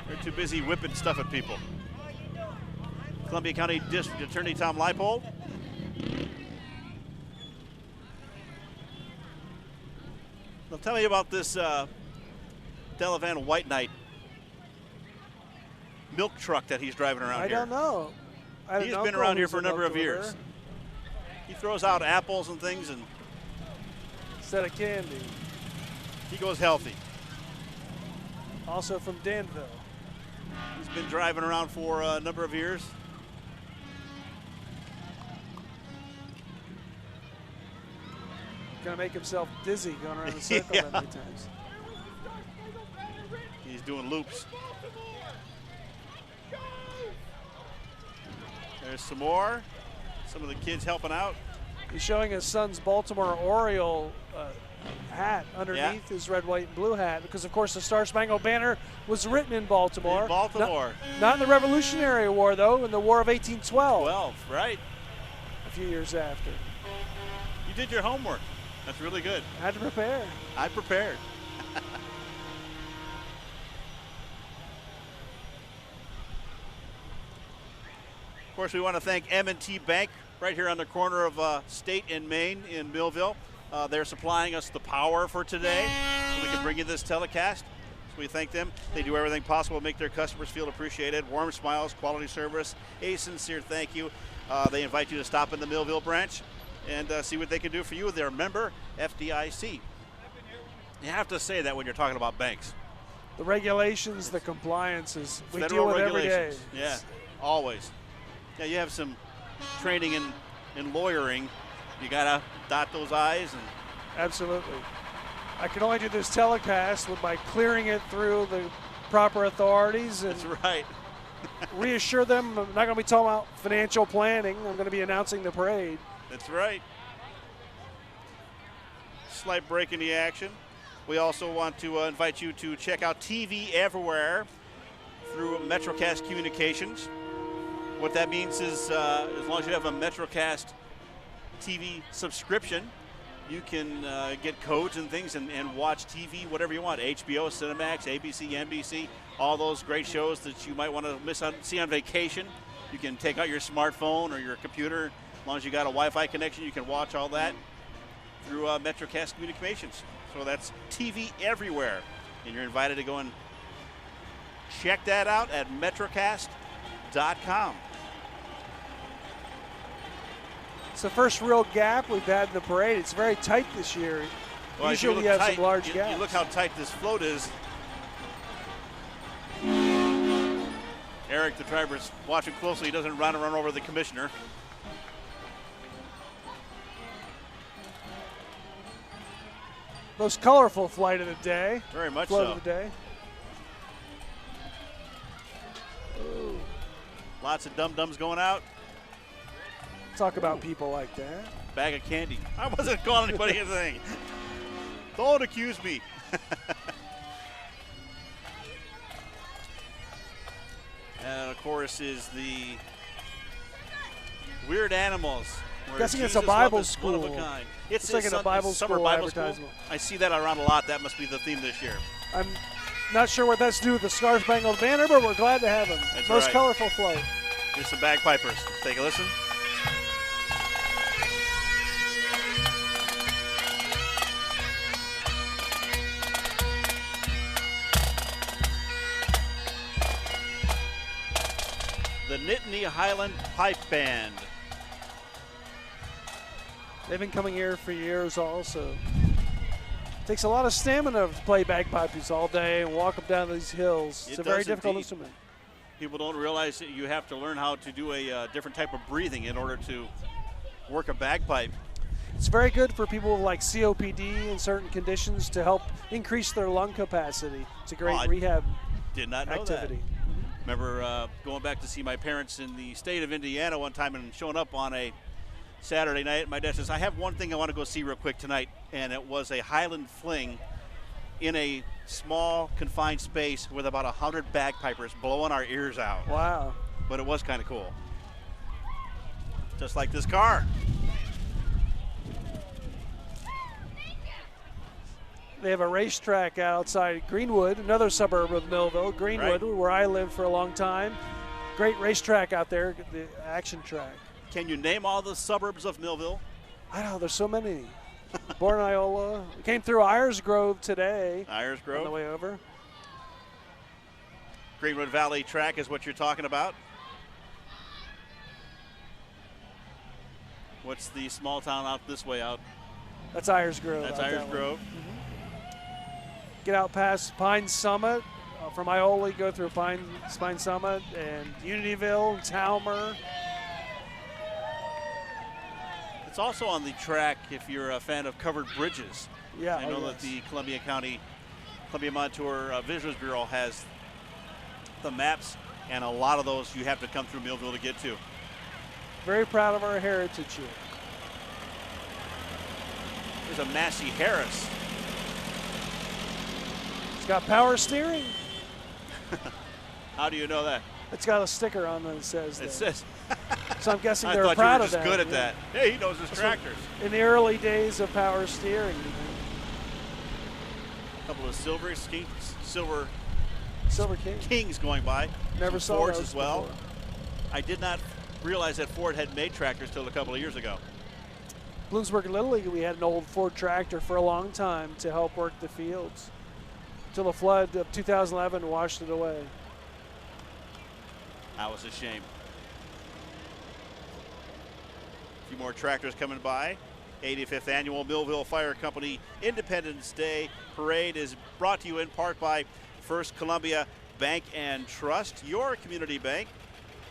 They're too busy whipping stuff at people. Columbia County District Attorney Tom Leipold. Now tell me about this Delavan White Knight milk truck that he's driving around here. I don't know. He's been around here for a number of years. He throws out apples and things, and instead of candy. He goes healthy. Also from Danville. He's been driving around for a number of years. Gonna make himself dizzy going around the circle that many times. He's doing loops. There's some more. Some of the kids helping out. He's showing his son's Baltimore Oriole hat underneath his red, white, and blue hat because, of course, the Star Spangled Banner was written in Baltimore. In Baltimore. Not in the Revolutionary War, though, in the War of 1812. 12, right. A few years after. You did your homework. That's really good. I had to prepare. I prepared. Of course, we want to thank M&T Bank right here on the corner of State and Main in Millville. They're supplying us the power for today so we can bring you this telecast. So we thank them. They do everything possible to make their customers feel appreciated. Warm smiles, quality service, a sincere thank you. They invite you to stop in the Millville branch and see what they can do for you. They're a member FDIC. You have to say that when you're talking about banks. The regulations, the compliances, we Federal deal with every day. regulations. Yeah, always. Yeah, you have some training in lawyering. You gotta dot those I's. And absolutely. I can only do this telecast by clearing it through the proper authorities and that's right. reassure them I'm not going to be talking about financial planning. I'm going to be announcing the parade. That's right. Slight break in the action. We also want to invite you to check out TV Everywhere through MetroCast Communications. What that means is as long as you have a MetroCast TV subscription, you can get codes and things and watch TV, whatever you want. HBO, Cinemax, ABC, NBC, all those great shows that you might want to see on vacation. You can take out your smartphone or your computer. As long as you got a Wi-Fi connection, you can watch all that through MetroCast Communications. So that's TV Everywhere. And you're invited to go and check that out at metrocast.com. It's the first real gap we've had in the parade. It's very tight this year. Well, usually we have some large gaps. You look how tight this float is. Eric, the driver, is watching closely. He doesn't run over the commissioner. Most colorful flight of the day. Very much float so. Of the day. Ooh. Lots of dum-dums going out. Talk about people like that. Bag of candy. I wasn't calling anybody anything. Don't accuse me. And of course is the Weird Animals. I'm guessing it's a Bible school. One of a kind. It's like in a Bible summer school Bible advertisement. School. I see that around a lot. That must be the theme this year. I'm not sure what that's to do with the Star Spangled Banner, but we're glad to have them. That's Most right. colorful flight. Here's some bagpipers. Let's take a listen. The Nittany Highland Pipe Band. They've been coming here for years also. Takes a lot of stamina to play bagpipes all day and walk up down these hills. It's a very difficult instrument. People don't realize that you have to learn how to do a different type of breathing in order to work a bagpipe. It's very good for people like COPD in certain conditions to help increase their lung capacity. It's a great rehab Did not know activity. that. Remember going back to see my parents in the state of Indiana one time and showing up on a Saturday night. My dad says, I have one thing I want to go see real quick tonight, and it was a Highland Fling in a small confined space with about 100 bagpipers blowing our ears out. Wow. But it was kind of cool. Just like this car. They have a racetrack outside Greenwood, another suburb of Millville. Greenwood, right, where I lived for a long time. Great racetrack out there, the action track. Can you name all the suburbs of Millville? I know, there's so many. Born in Iola. We came through Ayers Grove today. Ayers Grove. On the way over. Greenwood Valley track is what you're talking about. What's the small town out this way out? That's Ayers Grove. That's Ayers Grove. Mm-hmm. Get out past Pine Summit. From Iola, go through Pine Summit and Unityville, Talmer. It's also on the track if you're a fan of covered bridges. Yeah, I know that the Columbia Montour Visitors Bureau has the maps, and a lot of those you have to come through Millville to get to. Very proud of our heritage here. There's a Massey Harris. It's got power steering. How do you know that? It's got a sticker on that says that. It says. So I'm guessing I they're thought proud you were of just that. good at that. Hey, he knows his tractors. In the early days of power steering. A couple of silver King. Kings going by. Never some saw Fords those as well. before. I did not realize that Ford had made tractors till a couple of years ago. Bloomsburg Little League, we had an old Ford tractor for a long time to help work the fields. Until the flood of 2011 washed it away. That was a shame. A few more tractors coming by. 85th Annual Millville Fire Company Independence Day Parade is brought to you in part by First Columbia Bank and Trust, your community bank.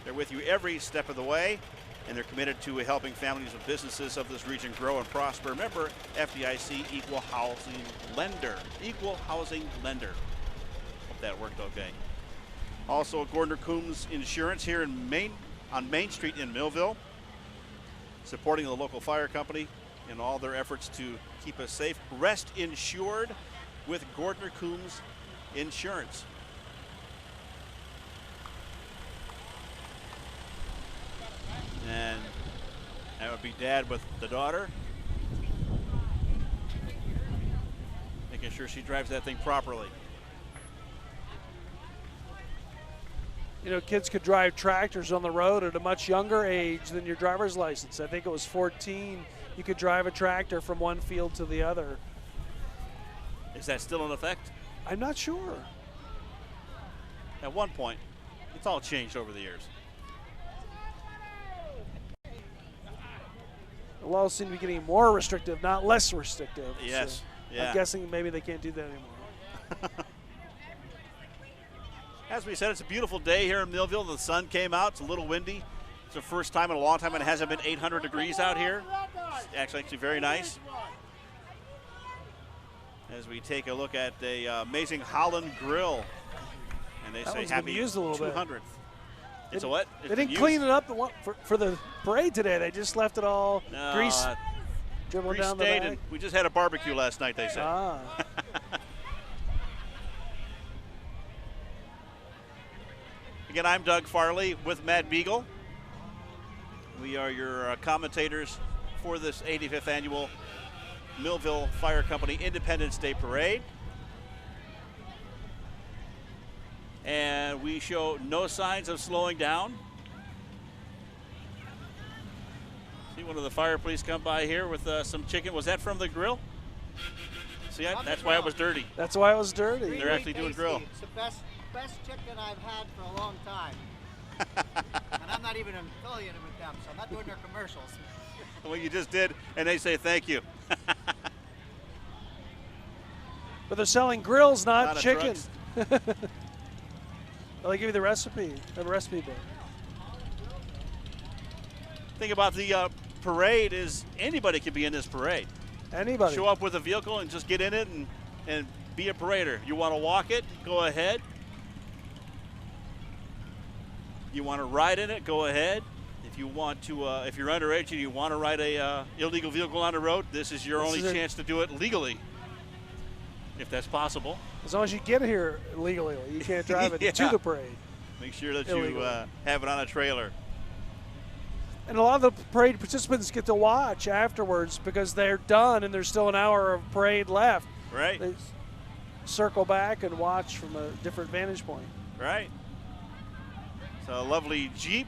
They're with you every step of the way, and they're committed to helping families and businesses of this region grow and prosper. Remember, FDIC, Equal Housing Lender. Equal Housing Lender. Hope that worked okay. Also, Gordner Coombs Insurance here on Main Street in Millville. supporting the local fire company in all their efforts to keep us safe. Rest insured with Gordner Coombs Insurance. And that would be Dad with the daughter, making sure she drives that thing properly. You know, kids could drive tractors on the road at a much younger age than your driver's license. I think it was 14. You could drive a tractor from one field to the other. Is that still in effect? I'm not sure. At one point, it's all changed over the years. The laws seem to be getting more restrictive, not less restrictive. Yes, So yeah. I'm guessing maybe they can't do that anymore. As we said, it's a beautiful day here in Millville. The sun came out. It's a little windy. It's the first time in a long time it hasn't been 800 degrees out here. It's actually very nice. As we take a look at the amazing Holland Grill. And they That say one's been happy used a little bit. 200th. It's a what? They didn't clean it up for the parade today. They just left it all grease dribbling down the back. We just had a barbecue last night, they said. Ah. Again, I'm Doug Farley with Matt Beagle. We are your commentators for this 85th annual Millville Fire Company Independence Day Parade. And we show no signs of slowing down. See one of the fire police come by here with some chicken. Was that from the grill? See, that's why it was dirty. That's why it was dirty. They're actually doing grill. It's the best chicken I've had for a long time. And I'm not even affiliated with them, so I'm not doing their commercials. Well, you just did, and they say thank you. But they're selling grills, not Not a chicken. drugs. Well, they give you the recipe book. Thing about the parade is anybody can be in this parade. Anybody. Show up with a vehicle and just get in it and be a parader. You want to walk it? Go ahead. You want to ride in it? Go ahead. If you want to, if you're underage and you want to ride a illegal vehicle on the road, this is your only chance to do it legally, if that's possible. As long as you get here legally, you can't drive it Yeah. to the parade. Make sure that Illegal. you have it on a trailer. And a lot of the parade participants get to watch afterwards because they're done and there's still an hour of parade left. Right. They circle back and watch from a different vantage point. Right. It's a lovely Jeep.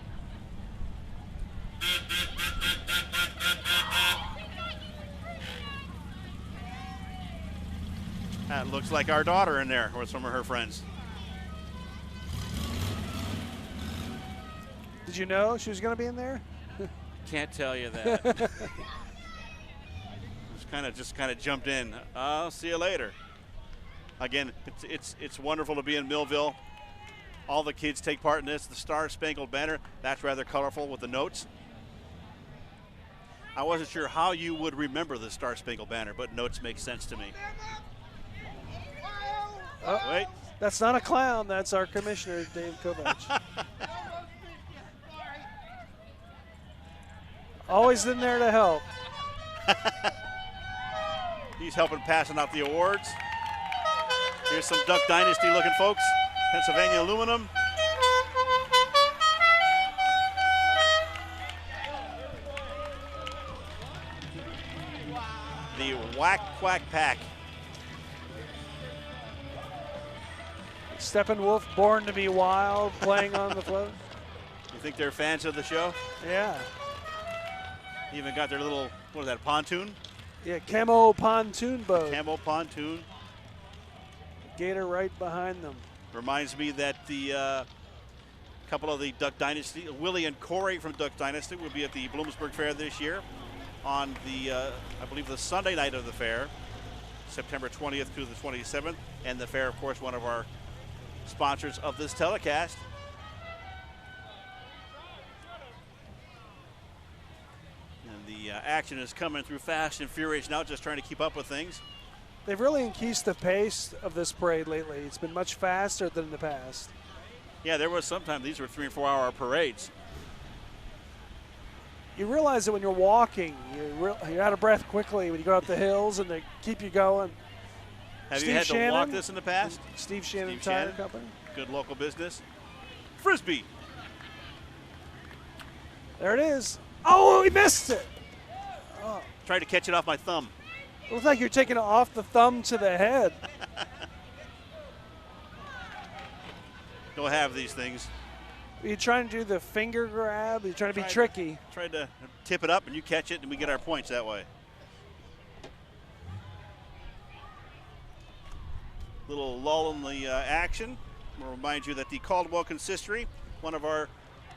That looks like our daughter in there or some of her friends. Did you know she was going to be in there? Can't tell you that. just kind of jumped in. I'll see you later. Again, it's wonderful to be in Millville. All the kids take part in this. The Star Spangled Banner, that's rather colorful with the notes. I wasn't sure how you would remember the Star Spangled Banner, but notes make sense to me. Oh, Wait. That's not a clown. That's our commissioner, Dave Kovacs. Always in there to help. He's helping passing out the awards. Here's some Duck Dynasty looking folks. Pennsylvania Aluminum. The Whack Quack Pack. Steppenwolf, Born to be Wild, playing on the float. You think they're fans of the show? Yeah. Even got their little, what is that, pontoon? Yeah, camo pontoon boat. Camo pontoon. Gator right behind them. Reminds me that the couple of the Duck Dynasty, Willie and Corey from Duck Dynasty will be at the Bloomsburg Fair this year on the, I believe, the Sunday night of the fair, September 20th through the 27th. And the fair, of course, one of our sponsors of this telecast. And the action is coming through fast and furious now, just trying to keep up with things. They've really increased the pace of this parade lately. It's been much faster than in the past. Yeah, there was sometime these were 3 and 4 hour parades. you realize that when you're walking, you're out of breath quickly when you go up the hills, and they keep you going. Have Steve you had Shannon, to walk this in the past? Steve Shannon Steve Tire Shannon. Company. Good local business. Frisbee. There it is. Oh, he missed it. Oh. Tried to catch it off my thumb. It looks like you're taking it off the thumb to the head. Don't have these things. Are you trying to do the finger grab? Are you trying to be tricky? Tried to tip it up, and you catch it, and we get our points that way. Little lull in the action. I'll remind you that the Caldwell Consistory, one of our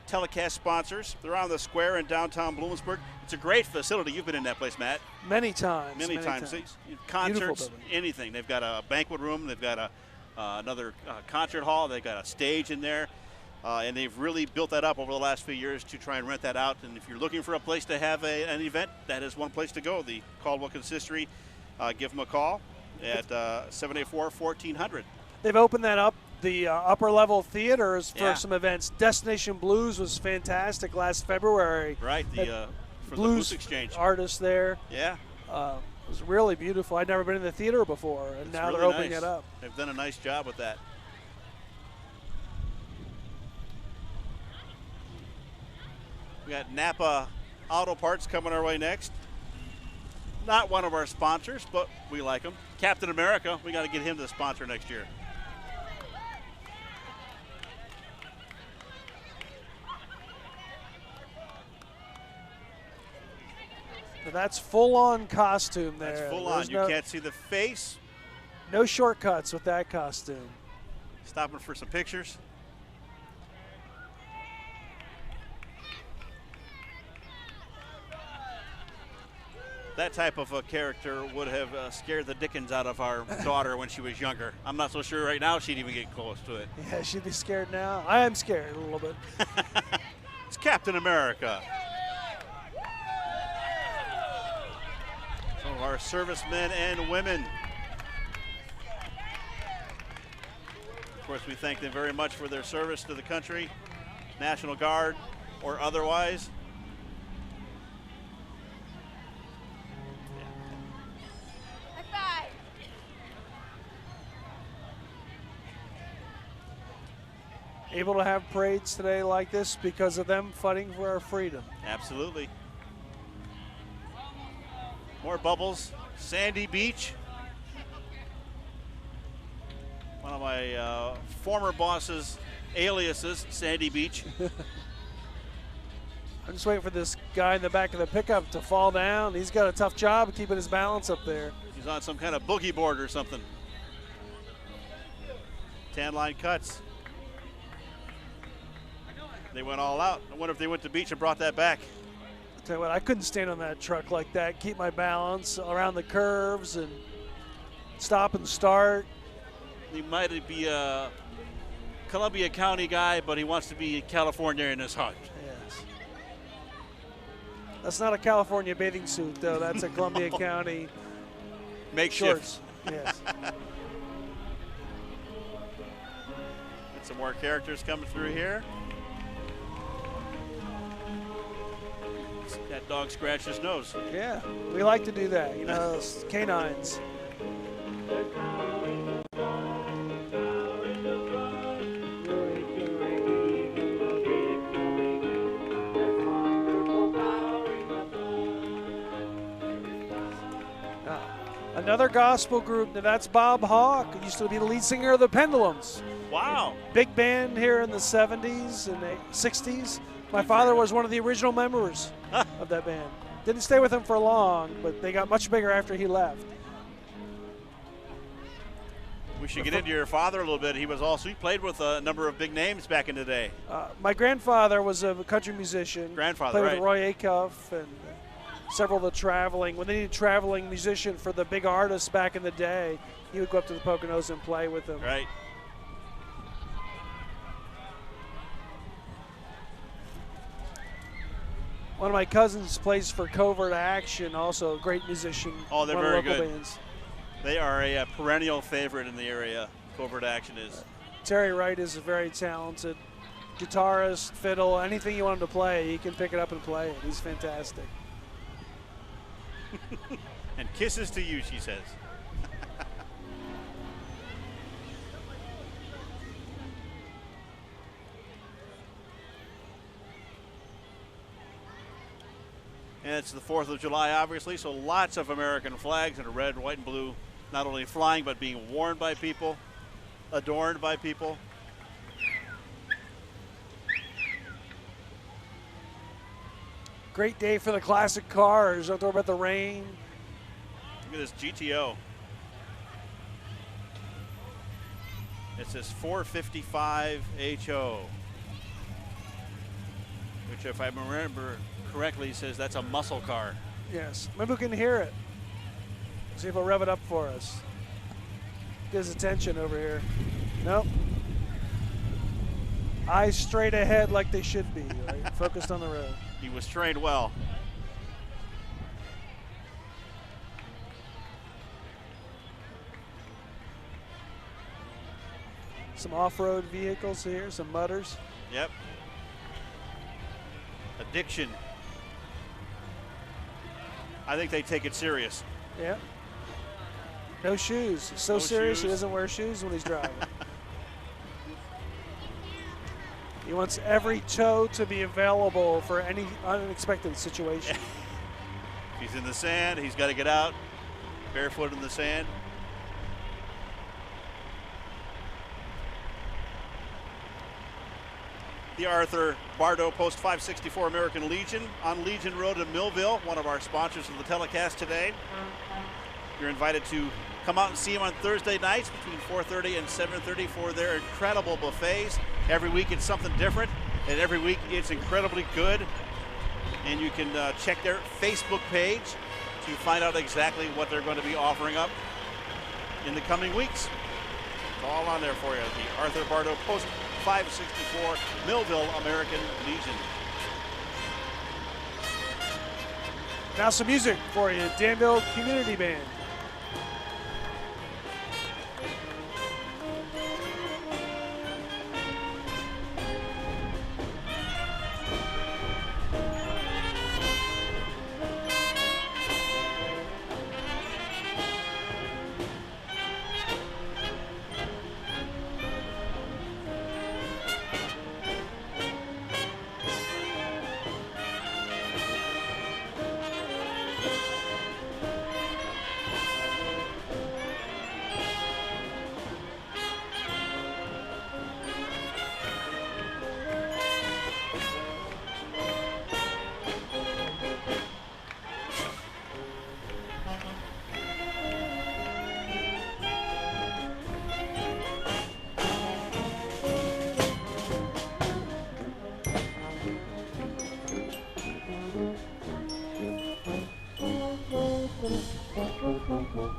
telecast sponsors, they're on the square in downtown Bloomsburg. It's a great facility. You've been in that place, Matt. Many times. Many times. Concerts, anything. They've got a banquet room. They've got another concert hall. They've got a stage in there. And they've really built that up over the last few years to try and rent that out. And if you're looking for a place to have an event, that is one place to go, the Caldwell Consistory. Give them a call at 784-1400. They've opened that up, the upper level theaters for Yeah. some events. Destination Blues was fantastic last February. Right, for Blues the Booth Exchange. Artists there. Yeah. It was really beautiful. I'd never been in the theater before, and now really they're opening nice. it up. They've done a nice job with that. We got Napa Auto Parts coming our way next. Not one of our sponsors, but we like them. Captain America, we got to get him the sponsor next year. But that's full-on costume there. That's full on. You can't see the face. No shortcuts with that costume. Stopping for some pictures. That type of a character would have scared the dickens out of our daughter when she was younger. I'm not so sure right now she'd even get close to it. Yeah, she'd be scared now. I am scared a little bit. It's Captain America. Some of our servicemen and women. Of course, we thank them very much for their service to the country, National Guard or otherwise. Able to have parades today like this because of them fighting for our freedom. Absolutely. More bubbles. Sandy Beach. One of my former boss's aliases, Sandy Beach. I'm just waiting for this guy in the back of the pickup to fall down. He's got a tough job of keeping his balance up there. He's on some kind of boogie board or something. Tan line cuts. They went all out. I wonder if they went to the beach and brought that back. I'll tell you what, I couldn't stand on that truck like that, keep my balance around the curves and stop and start. He might be a Columbia County guy, but he wants to be California in his heart. Yes. That's not a California bathing suit, though. That's a Columbia County makeshift. Shorts. Yes. Get some more characters coming through here. That dog scratched his nose. Yeah, we like to do that, you know, canines. Another gospel group, that's Bob Hawk. He used to be the lead singer of the Pendulums. Wow. Big band here in the 70s and the 60s. My father was one of the original members of that band. Didn't stay with him for long, but they got much bigger after he left. We should get into your father a little bit. He played with a number of big names back in the day. My grandfather was a country musician. Grandfather, played right. with Roy Acuff and several of the traveling. When they needed a traveling musician for the big artists back in the day, he would go up to the Poconos and play with them. Right. One of my cousins plays for Covert Action, also a great musician. Oh, they're one of very the local good. Bands. They are a perennial favorite in the area. Covert Action is. Terry Wright is very talented. guitarist, fiddle, anything you want him to play, he can pick it up and play it. He's fantastic. And kisses to you, she says. And it's the 4th of July, obviously, so lots of American flags in red, white, and blue, not only flying, but being worn by people, adorned by people. Great day for the classic cars. Don't worry about the rain. Look at this GTO. It says 455 HO, which, if I remember correctly, says that's a muscle car. Yes. Maybe we can hear it. See if he'll rev it up for us. Get his attention over here. Nope. Eyes straight ahead like they should be, right? Focused on the road. He was trained well. Some off-road vehicles here, some mutters. Yep. Addiction. I think they take it serious. Yep. No shoes. So No serious shoes. he doesn't wear shoes when he's driving. He wants every toe to be available for any unexpected situation. If he's in the sand, he's got to get out, barefoot in the sand. The Arthur Bardo Post 564 American Legion on Legion Road in Millville, one of our sponsors of the telecast today. You're invited to come out and see them on Thursday nights between 4:30 and 7:30 for their incredible buffets. Every week it's something different, and every week it's incredibly good. And you can check their Facebook page to find out exactly what they're going to be offering up in the coming weeks. It's all on there for you. The Arthur Bardo Post 564 Millville American Legion. Now some music for you, Danville Community Band.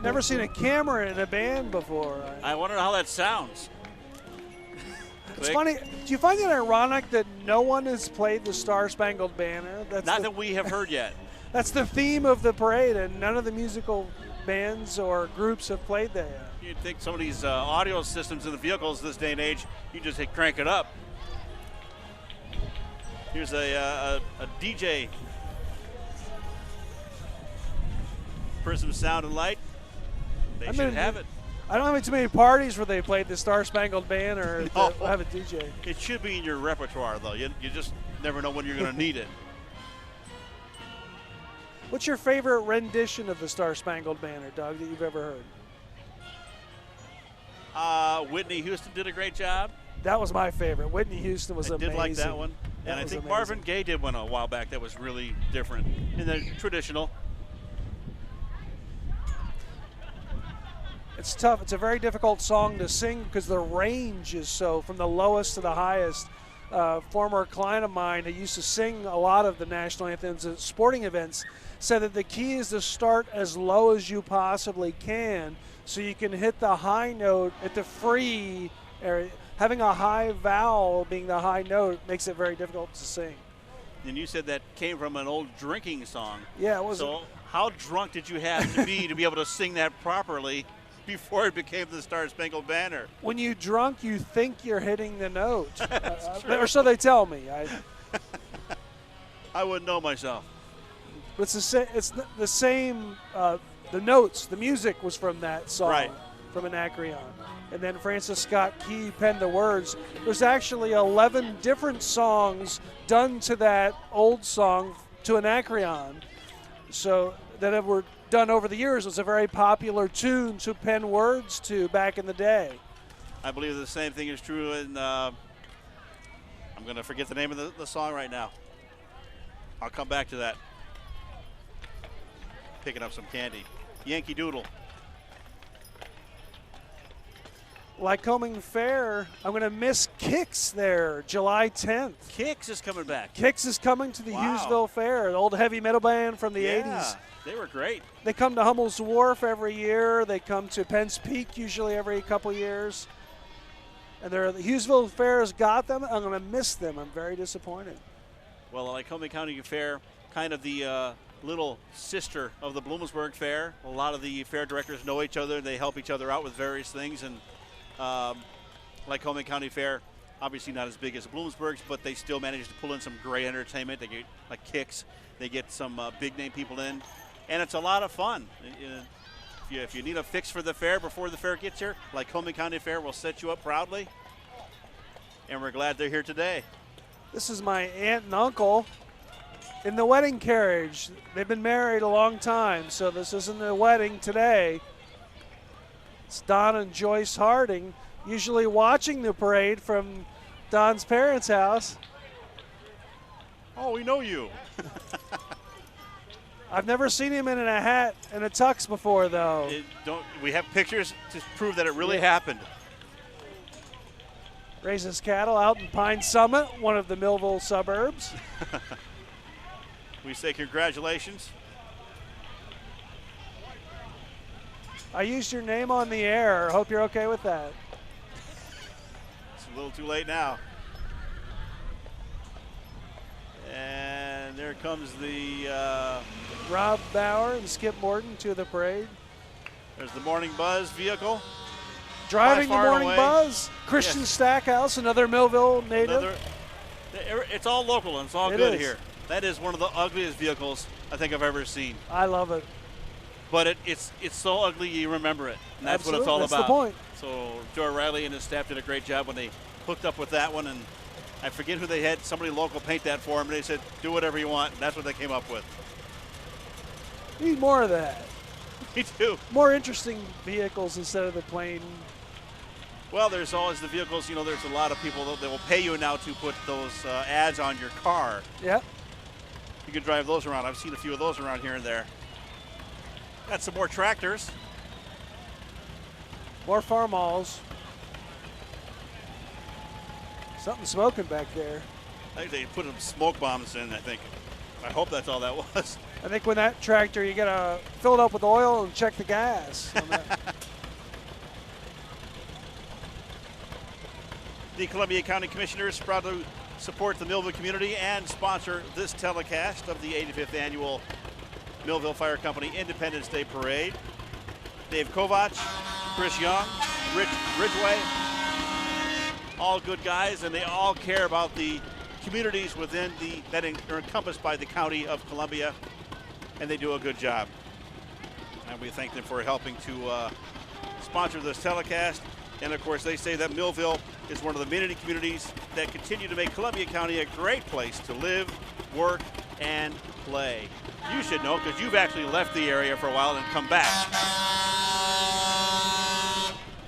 Never seen a camera in a band before. I wonder how that sounds. It's funny. Do you find it ironic that no one has played the Star Spangled Banner? Not that we have heard yet. That's the theme of the parade, and none of the musical bands or groups have played that yet. You'd think some of these audio systems in the vehicles this day and age, you just hit crank it up. Here's a DJ. Prism Sound and Light. They should have it. I don't have too many parties where they played the Star Spangled Banner or have a DJ. It should be in your repertoire, though. You just never know when you're going to need it. What's your favorite rendition of the Star Spangled Banner, Doug, that you've ever heard? Whitney Houston did a great job. That was my favorite. Whitney Houston was I amazing. did like that one. That And I was think amazing. Marvin Gaye did one a while back that was really different in the traditional. It's tough. It's a very difficult song to sing because the range is so from the lowest to the highest. Former client of mine who used to sing a lot of the national anthems at sporting events said that the key is to start as low as you possibly can so you can hit the high note at the free area. Having a high vowel being the high note makes it very difficult to sing. And you said that came from an old drinking song. Yeah, it was. So how drunk did you have to be able to sing that properly before it became the Star Spangled Banner. When you're drunk, you think you're hitting the note. Or so they tell me. I wouldn't know myself. It's the same. The notes, the music was from that song, Right. from Anacreon. And then Francis Scott Key penned the words. There's actually 11 different songs done to that old song, to Anacreon. So that were done over the years. It was a very popular tune to pen words to back in the day. I believe the same thing is true in, I'm going to forget the name of the song right now. I'll come back to that. Picking up some candy. Yankee Doodle. Lycoming Fair, I'm going to miss Kicks there, July 10th. Kicks is coming back. Kicks is coming to the Wow. Hughesville Fair, an old heavy metal band from the Yeah, 80s. they were great. They come to Hummel's Wharf every year. They come to Penn's Peak usually every couple years. And the Hughesville Fair has got them. I'm going to miss them. I'm very disappointed. Well, the Lycoming County Fair, kind of the little sister of the Bloomsburg Fair. A lot of the fair directors know each other. They help each other out with various things. And Lycoming County Fair, obviously not as big as Bloomsburg's, but they still manage to pull in some great entertainment. They get like Kicks. They get some big name people in. And it's a lot of fun. If you need a fix for the fair before the fair gets here, Lycoming County Fair will set you up proudly. And we're glad they're here today. This is my aunt and uncle in the wedding carriage. They've been married a long time, so this isn't a wedding today. It's Don and Joyce Harding, usually watching the parade from Don's parents' house. Oh, we know you. I've never seen him in a hat and a tux before, though. We have pictures to prove that it really happened. Raises cattle out in Pine Summit, one of the Millville suburbs. We say congratulations. I used your name on the air. Hope you're okay with that. It's a little too late now. And there comes the Rob Bauer and Skip Morton to the parade. there's the Morning Buzz vehicle. Driving the far and Morning away. Buzz, Christian Stackhouse, another Millville native. It's all local and it's all It good is. here. That is one of the ugliest vehicles I think I've ever seen. I love it. But it's so ugly you remember it. And that's Absolutely. what it's all That's about. the point. So Joe Riley and his staff did a great job when they hooked up with that one. And I forget who they had, somebody local paint that for them. And they said, do whatever you want. And that's what they came up with. Need more of that. Me too. More interesting vehicles instead of the plain. Well, there's always the vehicles. You know, there's a lot of people that will pay you now to put those ads on your car. Yep. You can drive those around. I've seen a few of those around here and there. Got some more tractors. More farm halls. Something smoking back there. I think they put some smoke bombs in, I think. I hope that's all that was. I think when that tractor, you gotta fill it up with oil and check the gas. on that. The Columbia County Commissioners proud to support the Millville community and sponsor this telecast of the 85th Annual Millville Fire Company Independence Day Parade. Dave Kovach, Chris Young, Rich Ridgway, all good guys, and they all care about the communities within that are encompassed by the County of Columbia, and they do a good job. And we thank them for helping to sponsor this telecast. And of course, they say that Millville is one of the many communities that continue to make Columbia County a great place to live, work, and play. You should know because you've actually left the area for a while and come back.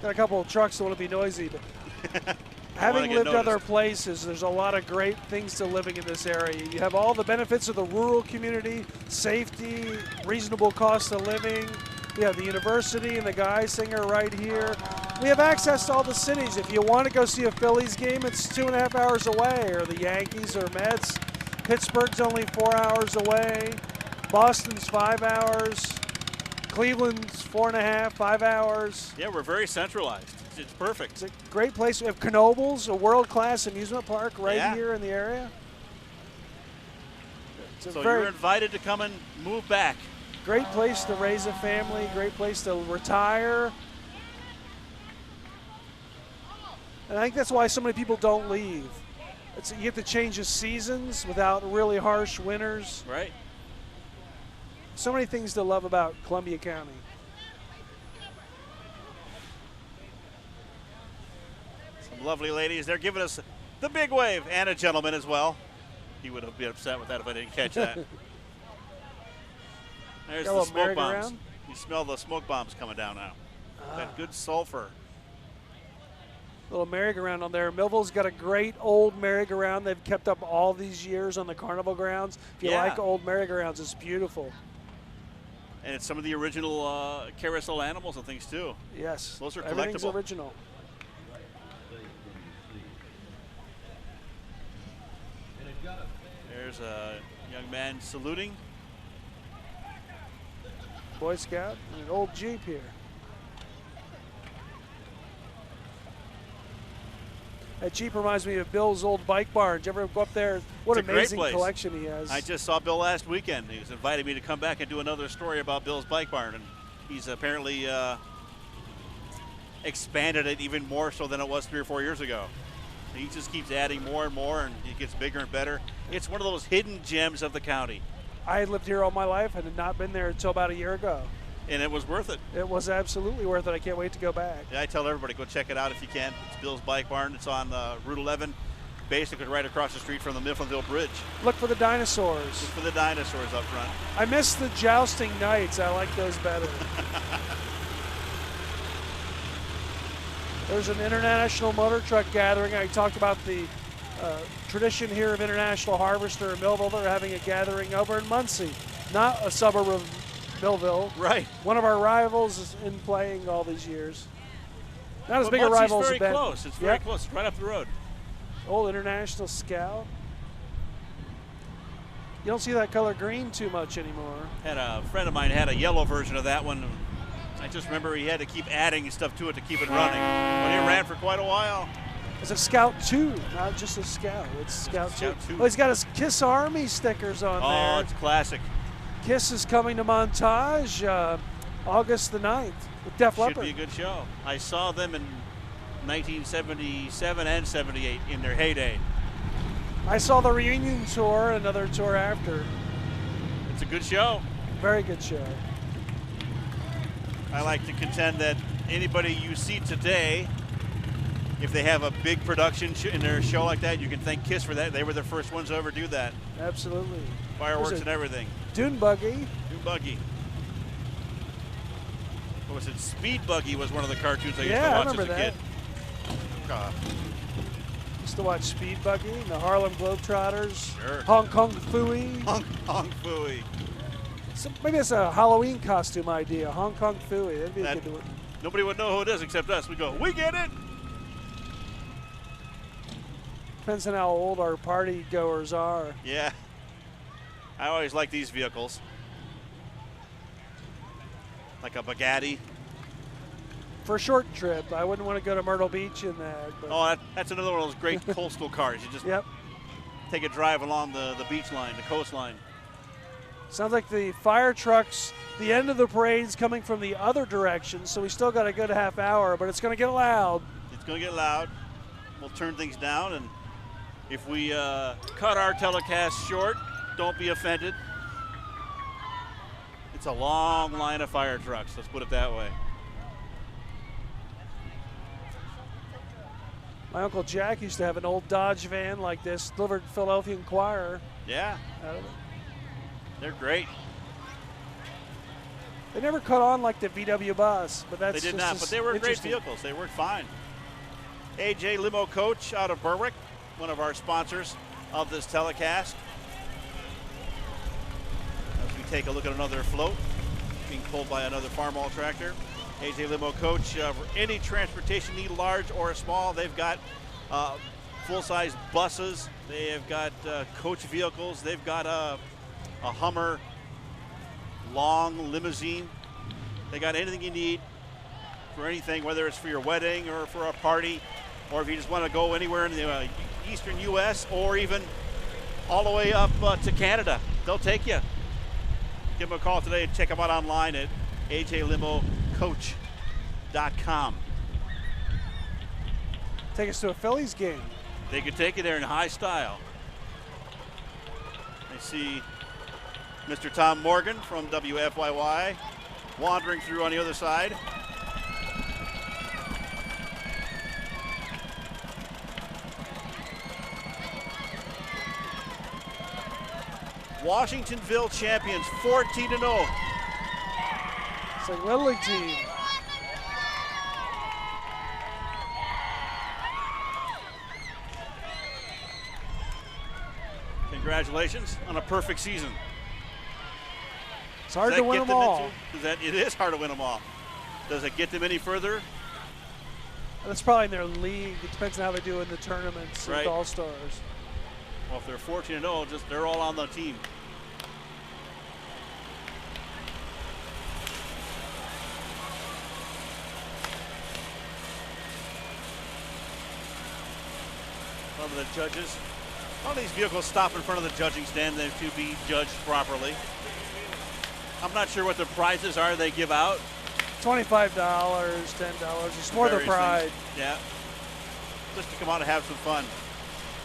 Got a couple of trucks that want to be noisy, but having lived other places, there's a lot of great things to living in this area. You have all the benefits of the rural community, safety, reasonable cost of living. We have the university and the Guy Singer right here. We have access to all the cities. If you want to go see a Phillies game, it's 2.5 hours away, or the Yankees or Mets. Pittsburgh's only 4 hours away. Boston's 5 hours. Cleveland's 4.5, 5 hours. Yeah, we're very centralized. It's perfect. It's a great place. We have Knoebels, a world-class amusement park right here in the area. So you're invited to come and move back. Great place to raise a family, great place to retire. And I think that's why so many people don't leave. You get to change the seasons without really harsh winters. Right. So many things to love about Columbia County. Some lovely ladies. They're giving us the big wave, and a gentleman as well. He would have been upset with that if I didn't catch that. There's Got a the little smoke bombs. merry-go-round? You smell the smoke bombs coming down now. That good sulfur. Little merry-go-round on there. Millville's got a great old merry-go-round they've kept up all these years on the carnival grounds. If you Yeah. like old merry-go-rounds, it's beautiful. And it's some of the original carousel animals and things too. Yes. Those are Everything's collectible. original. There's a young man saluting. Boy Scout and an old Jeep here. That Jeep reminds me of Bill's old bike barn. Did you ever go up there? What It's an a great amazing place. collection he has. I just saw Bill last weekend. He was invited me to come back and do another story about Bill's bike barn, and he's apparently expanded it even more so than it was 3 or 4 years ago. He just keeps adding more and more, and it gets bigger and better. It's one of those hidden gems of the county, I had lived here all my life and had not been there until about a year ago. and it was worth it. It was absolutely worth it. I can't wait to go back. Yeah, I tell everybody, go check it out if you can. It's Bill's Bike Barn. It's on Route 11, basically right across the street from the Millville Bridge. Look for the dinosaurs. Look for the dinosaurs up front. I miss the jousting nights. I like those better. There's an international motor truck gathering. I talked about the tradition here of International Harvester in Millville. They're having a gathering over in Muncie, not a suburb of Millville. Right. One of our rivals is in playing all these years. Not as But big a Muncie's rival as very Ben. close. It's very Yep. close. It's right up the road. Old International Scout. You don't see that color green too much anymore. Had a friend of mine had a yellow version of that one. I just remember he had to keep adding stuff to it to keep it running. But it ran for quite a while. It's a Scout 2, not just a Scout. It's Scout 2. Scout 2. Well, he's got his Kiss Army stickers on Oh, there. it's classic. Kiss is coming to Montage August the 9th with Def Should Leppard. be a good show. I saw them in 1977 and 78 in their heyday. I saw the reunion tour, another tour after. It's a good show. Very good show. I like to contend that anybody you see today, if they have a big production in their show like that, you can thank Kiss for that. They were the first ones to ever do that. Absolutely. Fireworks There's and a everything. Dune Buggy. New Buggy. What was it? Speed Buggy was one of the cartoons I used Yeah, to I watch as remember a kid. that. Used to watch Speed Buggy, the Harlem Globetrotters, Sure. Hong Kong Phooey. Hong Fooey. So maybe it's a Halloween costume idea, Hong Kong Phooey. That'd be a That- good one. Nobody would know who it is except us. We go, we get it. Depends on how old our party goers are. Yeah. I always like these vehicles. Like a Bugatti. For a short trip, I wouldn't want to go to Myrtle Beach in that. But Oh, that's another one of those great coastal cars. You just yep. take a drive along the beach line, the coastline. Sounds like the fire trucks, the end of the parade's coming from the other direction, so we still got a good half hour, but it's going to get loud. It's going to get loud. We'll turn things down, and if we cut our telecast short, don't be offended. It's a long line of fire trucks, let's put it that way. My Uncle Jack used to have an old Dodge van like this, delivered Philadelphia Inquirer Yeah, out of it. they're great. They never cut on like the VW bus, but that's They did just not, as but they were great interesting. vehicles. They worked fine. AJ Limo Coach out of Berwick, one of our sponsors of this telecast. As we take a look at another float being pulled by another farm haul tractor. AJ Limo Coach, for any transportation need, large or small, they've got full-size buses. They have got coach vehicles. They've got a Hummer long limousine. They got anything you need for anything, whether it's for your wedding or for a party, or if you just want to go anywhere in the eastern U.S. or even all the way up to Canada. They'll take you. Give them a call today and check them out online at ajlimocoach.com. Take us to a Phillies game. They could take you there in high style. I see Mr. Tom Morgan from WFYY wandering through on the other side. Washingtonville champions, 14-0. It's a Little League team. Congratulations on a perfect season. It's hard to win them all. It is hard to win them all. Does it get them any further? That's probably in their league. It depends on how they do in the tournaments Right. with All-Stars. Well, if they're 14-0, they're all on the team. Some of the judges. All these vehicles stop in front of the judging stand to be judged properly. I'm not sure what the prizes are they give out. $25, $10. It's more the Various pride. things. Yeah. Just to come out and have some fun.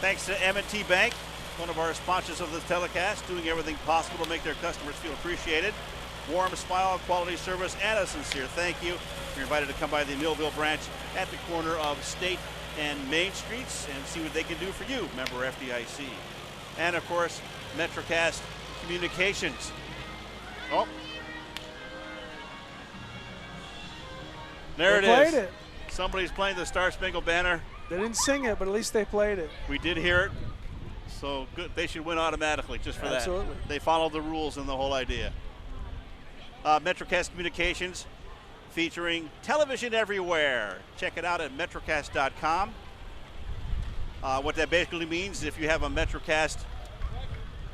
Thanks to M&T Bank, one of our sponsors of this telecast, doing everything possible to make their customers feel appreciated. Warm smile, quality service, and a sincere thank you. You're invited to come by the Millville branch at the corner of State and Main Streets and see what they can do for you, member FDIC. And of course, MetroCast Communications. Oh. There They it is. played it. Somebody's playing the Star Spangled Banner. They didn't sing it, but at least they played it. We did hear it. So good. They should win automatically just for Absolutely. that. They followed the rules and the whole idea. MetroCast Communications featuring television everywhere. Check it out at metrocast.com. What that basically means is if you have a MetroCast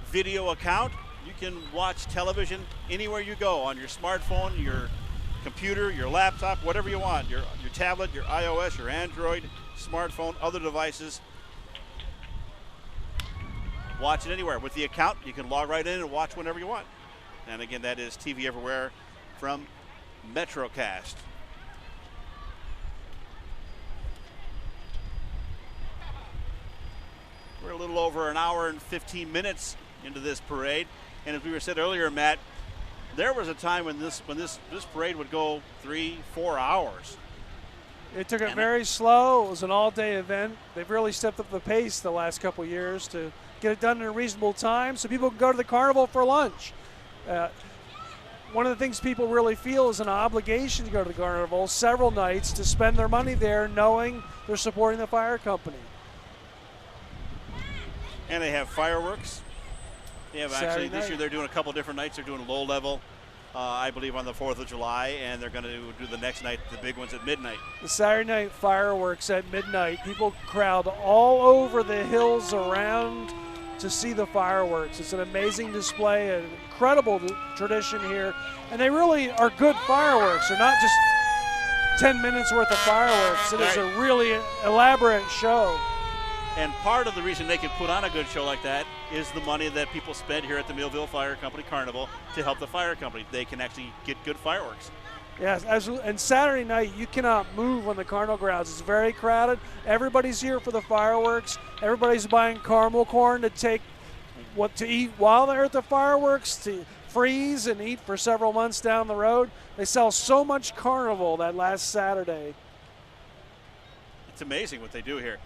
video account, you can watch television anywhere you go on your smartphone, your computer, your laptop, whatever you want, your tablet, your iOS, your Android, smartphone, other devices. Watch it anywhere. With the account, you can log right in and watch whenever you want. And again, that is TV everywhere from MetroCast. We're a little over an hour and 15 minutes into this parade. And as we were said earlier, Matt, there was a time when this parade would go 3-4 hours. They took it very slow. It was an all-day event. They've really stepped up the pace the last couple years to get it done in a reasonable time so people can go to the carnival for lunch. One of the things people really feel is an obligation to go to the carnival several nights to spend their money there knowing they're supporting the fire company. And they have fireworks. They have Saturday actually this night. year they're doing a couple different nights. They're doing low level, I believe, on the 4th of July, and they're going to do the next night, the big ones at midnight. The Saturday night fireworks at midnight, people crowd all over the hills around to see the fireworks. It's an amazing display, an incredible tradition here, and they really are good fireworks. They're not just 10 minutes worth of fireworks. It is a really elaborate show. And part of the reason they can put on a good show like that is the money that people spend here at the Millville Fire Company Carnival to help the fire company. They can actually get good fireworks. Yes, absolutely. And Saturday night, you cannot move on the carnival grounds. It's very crowded. Everybody's here for the fireworks. Everybody's buying caramel corn to take what to eat while they're at the fireworks, to freeze and eat for several months down the road. They sell so much carnival that last Saturday. It's amazing what they do here.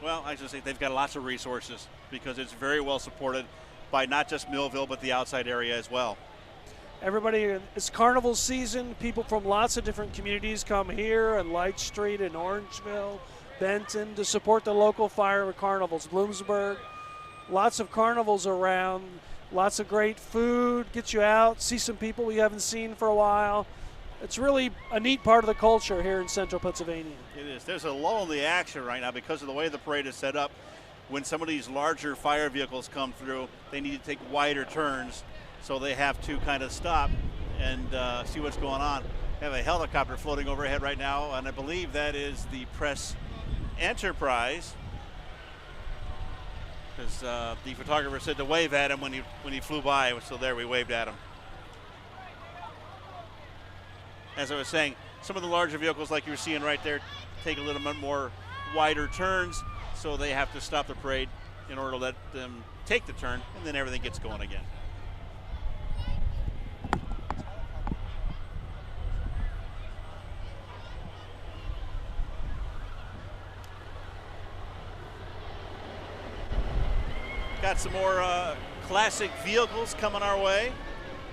Well, I should say they've got lots of resources because it's very well supported by not just Millville, but the outside area as well. Everybody, it's carnival season. People from lots of different communities come here and Light Street and Orangeville, Benton to support the local fire carnivals. Bloomsburg, lots of carnivals around, lots of great food, get you out, see some people we haven't seen for a while. It's really a neat part of the culture here in central Pennsylvania. It is. There's a lull in the action right now because of the way the parade is set up. When some of these larger fire vehicles come through, they need to take wider turns, so they have to kind of stop and see what's going on. We have a helicopter floating overhead right now, and I believe that is the Press Enterprise, because the photographer said to wave at him when he flew by. So there, we waved at him. As I was saying, some of the larger vehicles like you're seeing right there take a little bit more wider turns, so they have to stop the parade in order to let them take the turn, and then everything gets going again. Got some more classic vehicles coming our way,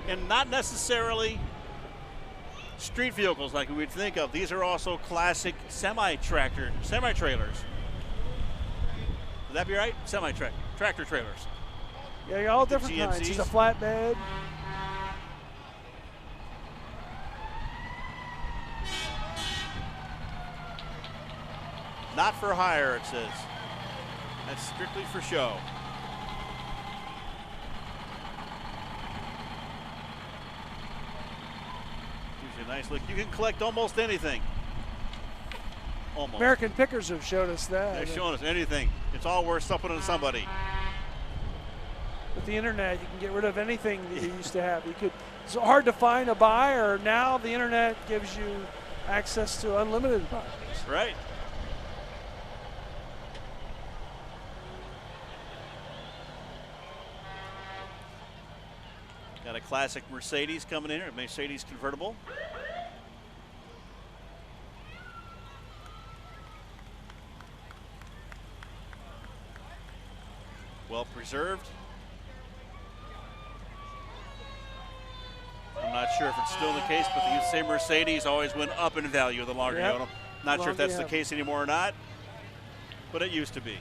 and not necessarily street vehicles like we would think of. These are also classic semi-trailers. Would that be right? Tractor trailers. Yeah, you're all different kinds. There's a flatbed. Not for hire, it says. That's strictly for show. Gives you a nice look. You can collect almost anything. Almost. American Pickers have showed us that. They're showing us anything. It's all worth something to somebody. With the internet, you can get rid of anything that you used to have. It's hard to find a buyer. Now the internet gives you access to unlimited buyers. Right. Got a classic Mercedes coming in, a Mercedes convertible. Well preserved. I'm not sure if it's still the case, but the same Mercedes always went up in value the longer you own them. Not sure if that's the case anymore or not, but it used to be.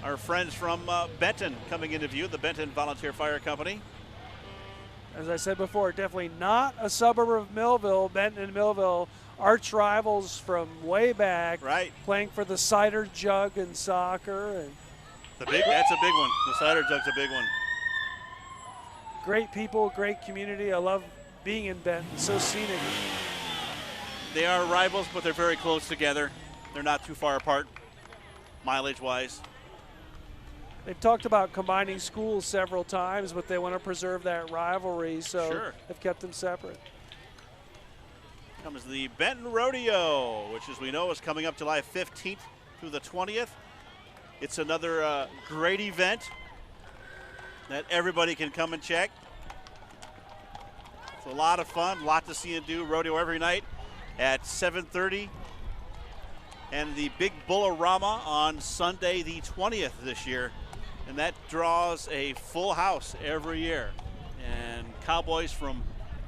Our friends from Benton coming into view, the Benton Volunteer Fire Company. As I said before, definitely not a suburb of Millville. Benton and Millville, arch rivals from way back. Right. Playing for the cider jug in soccer. And that's a big one. The cider jug's a big one. Great people, great community. I love being in Benton. So scenic. They are rivals, but they're very close together. They're not too far apart, mileage-wise. They've talked about combining schools several times, but they want to preserve that rivalry, so they've kept them separate. Comes the Benton Rodeo, which, as we know, is coming up July 15th through the 20th. It's another great event that everybody can come and check. It's a lot of fun, a lot to see and do. Rodeo every night at 7:30. And the Big Bullarama on Sunday the 20th this year. And that draws a full house every year. And cowboys from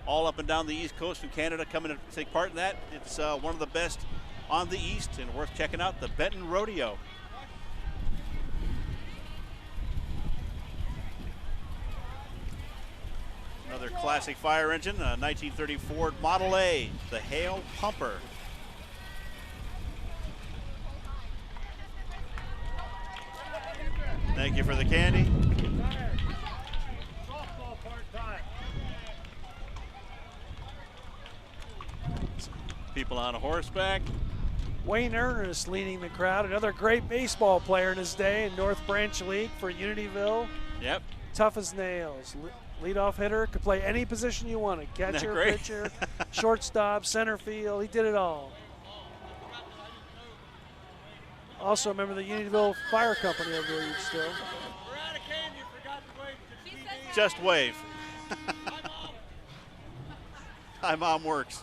all up and down the East Coast from Canada coming to take part in that. It's one of the best on the East and worth checking out, the Benton Rodeo. Another classic fire engine, a 1930 Ford Model A, the Hale Pumper. Thank you for the candy. People on horseback. Wayne Ernest leading the crowd, another great baseball player in his day in North Branch League for Unityville. Yep. Tough as nails. Leadoff hitter, could play any position you wanted. Catcher, pitcher, shortstop, center field, he did it all. Also, remember the Unityville Fire Company, I believe, still. Just wave. Hi, Mom works.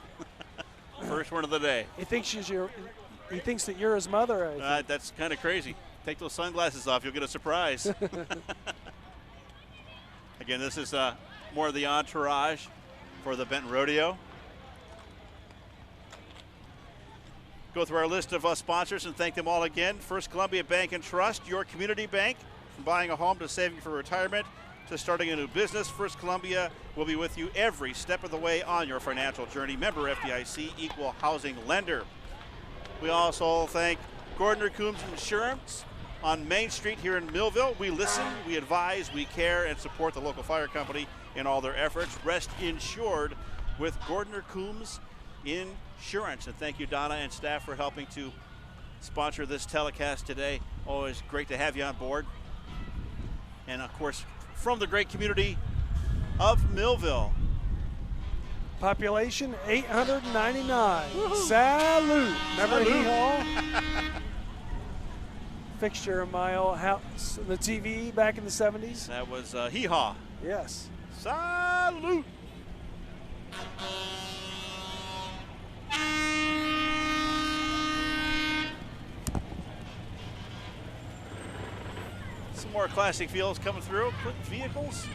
First one of the day. He thinks that you're his mother. I think. That's kind of crazy. Take those sunglasses off, you'll get a surprise. Again, this is more of the entourage for the Benton Rodeo. Go through our list of sponsors and thank them all again. First Columbia Bank and Trust, your community bank. From buying a home to saving for retirement to starting a new business, First Columbia will be with you every step of the way on your financial journey. Member FDIC, equal housing lender. We also thank Gordner Coombs Insurance on Main Street here in Millville. We listen, we advise, we care, and support the local fire company in all their efforts. Rest insured with Gordner Coombs Insurance. And thank you, Donna and staff, for helping to sponsor this telecast today. Always great to have you on board. And of course, from the great community of Millville, Population 899. Salute. Remember hee-haw? Fixture of my old house, the TV back in the 70s. That was hee-haw. Yes. Salute. Some more classic feels coming through. Quick vehicles.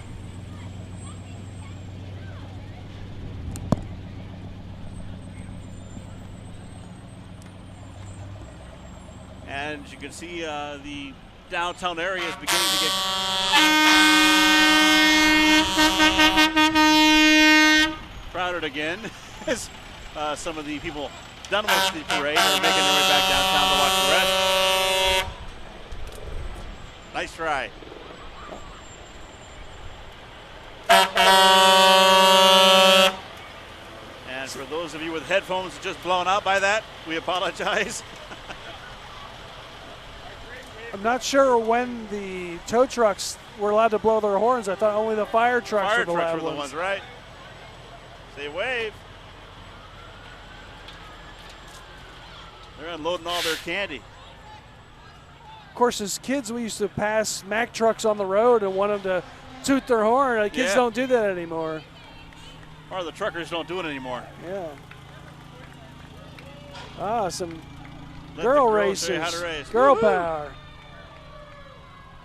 And as you can see, the downtown area is beginning to get crowded again. As some of the people done with the parade are making their way back downtown to watch the rest. Nice try. And for those of you with headphones just blown out by that, we apologize. I'm not sure when the tow trucks were allowed to blow their horns. I thought only the fire trucks were the loud the ones, right? Say wave. They're unloading all their candy. Of course, as kids, we used to pass Mack trucks on the road and want them to toot their horn. The kids don't do that anymore. Or the truckers don't do it anymore. Yeah. Ah, some girl racers. Show you how to race. Girl Woo-hoo! power.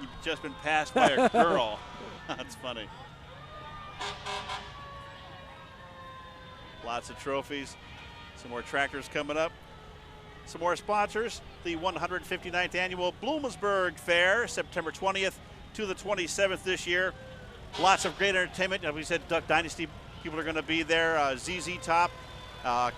You've just been passed by a girl. That's funny. Lots of trophies. Some more tractors coming up. Some more sponsors. The 159th annual Bloomsburg Fair, September 20th to the 27th this year. Lots of great entertainment. As we said, Duck Dynasty people are going to be there. ZZ Top,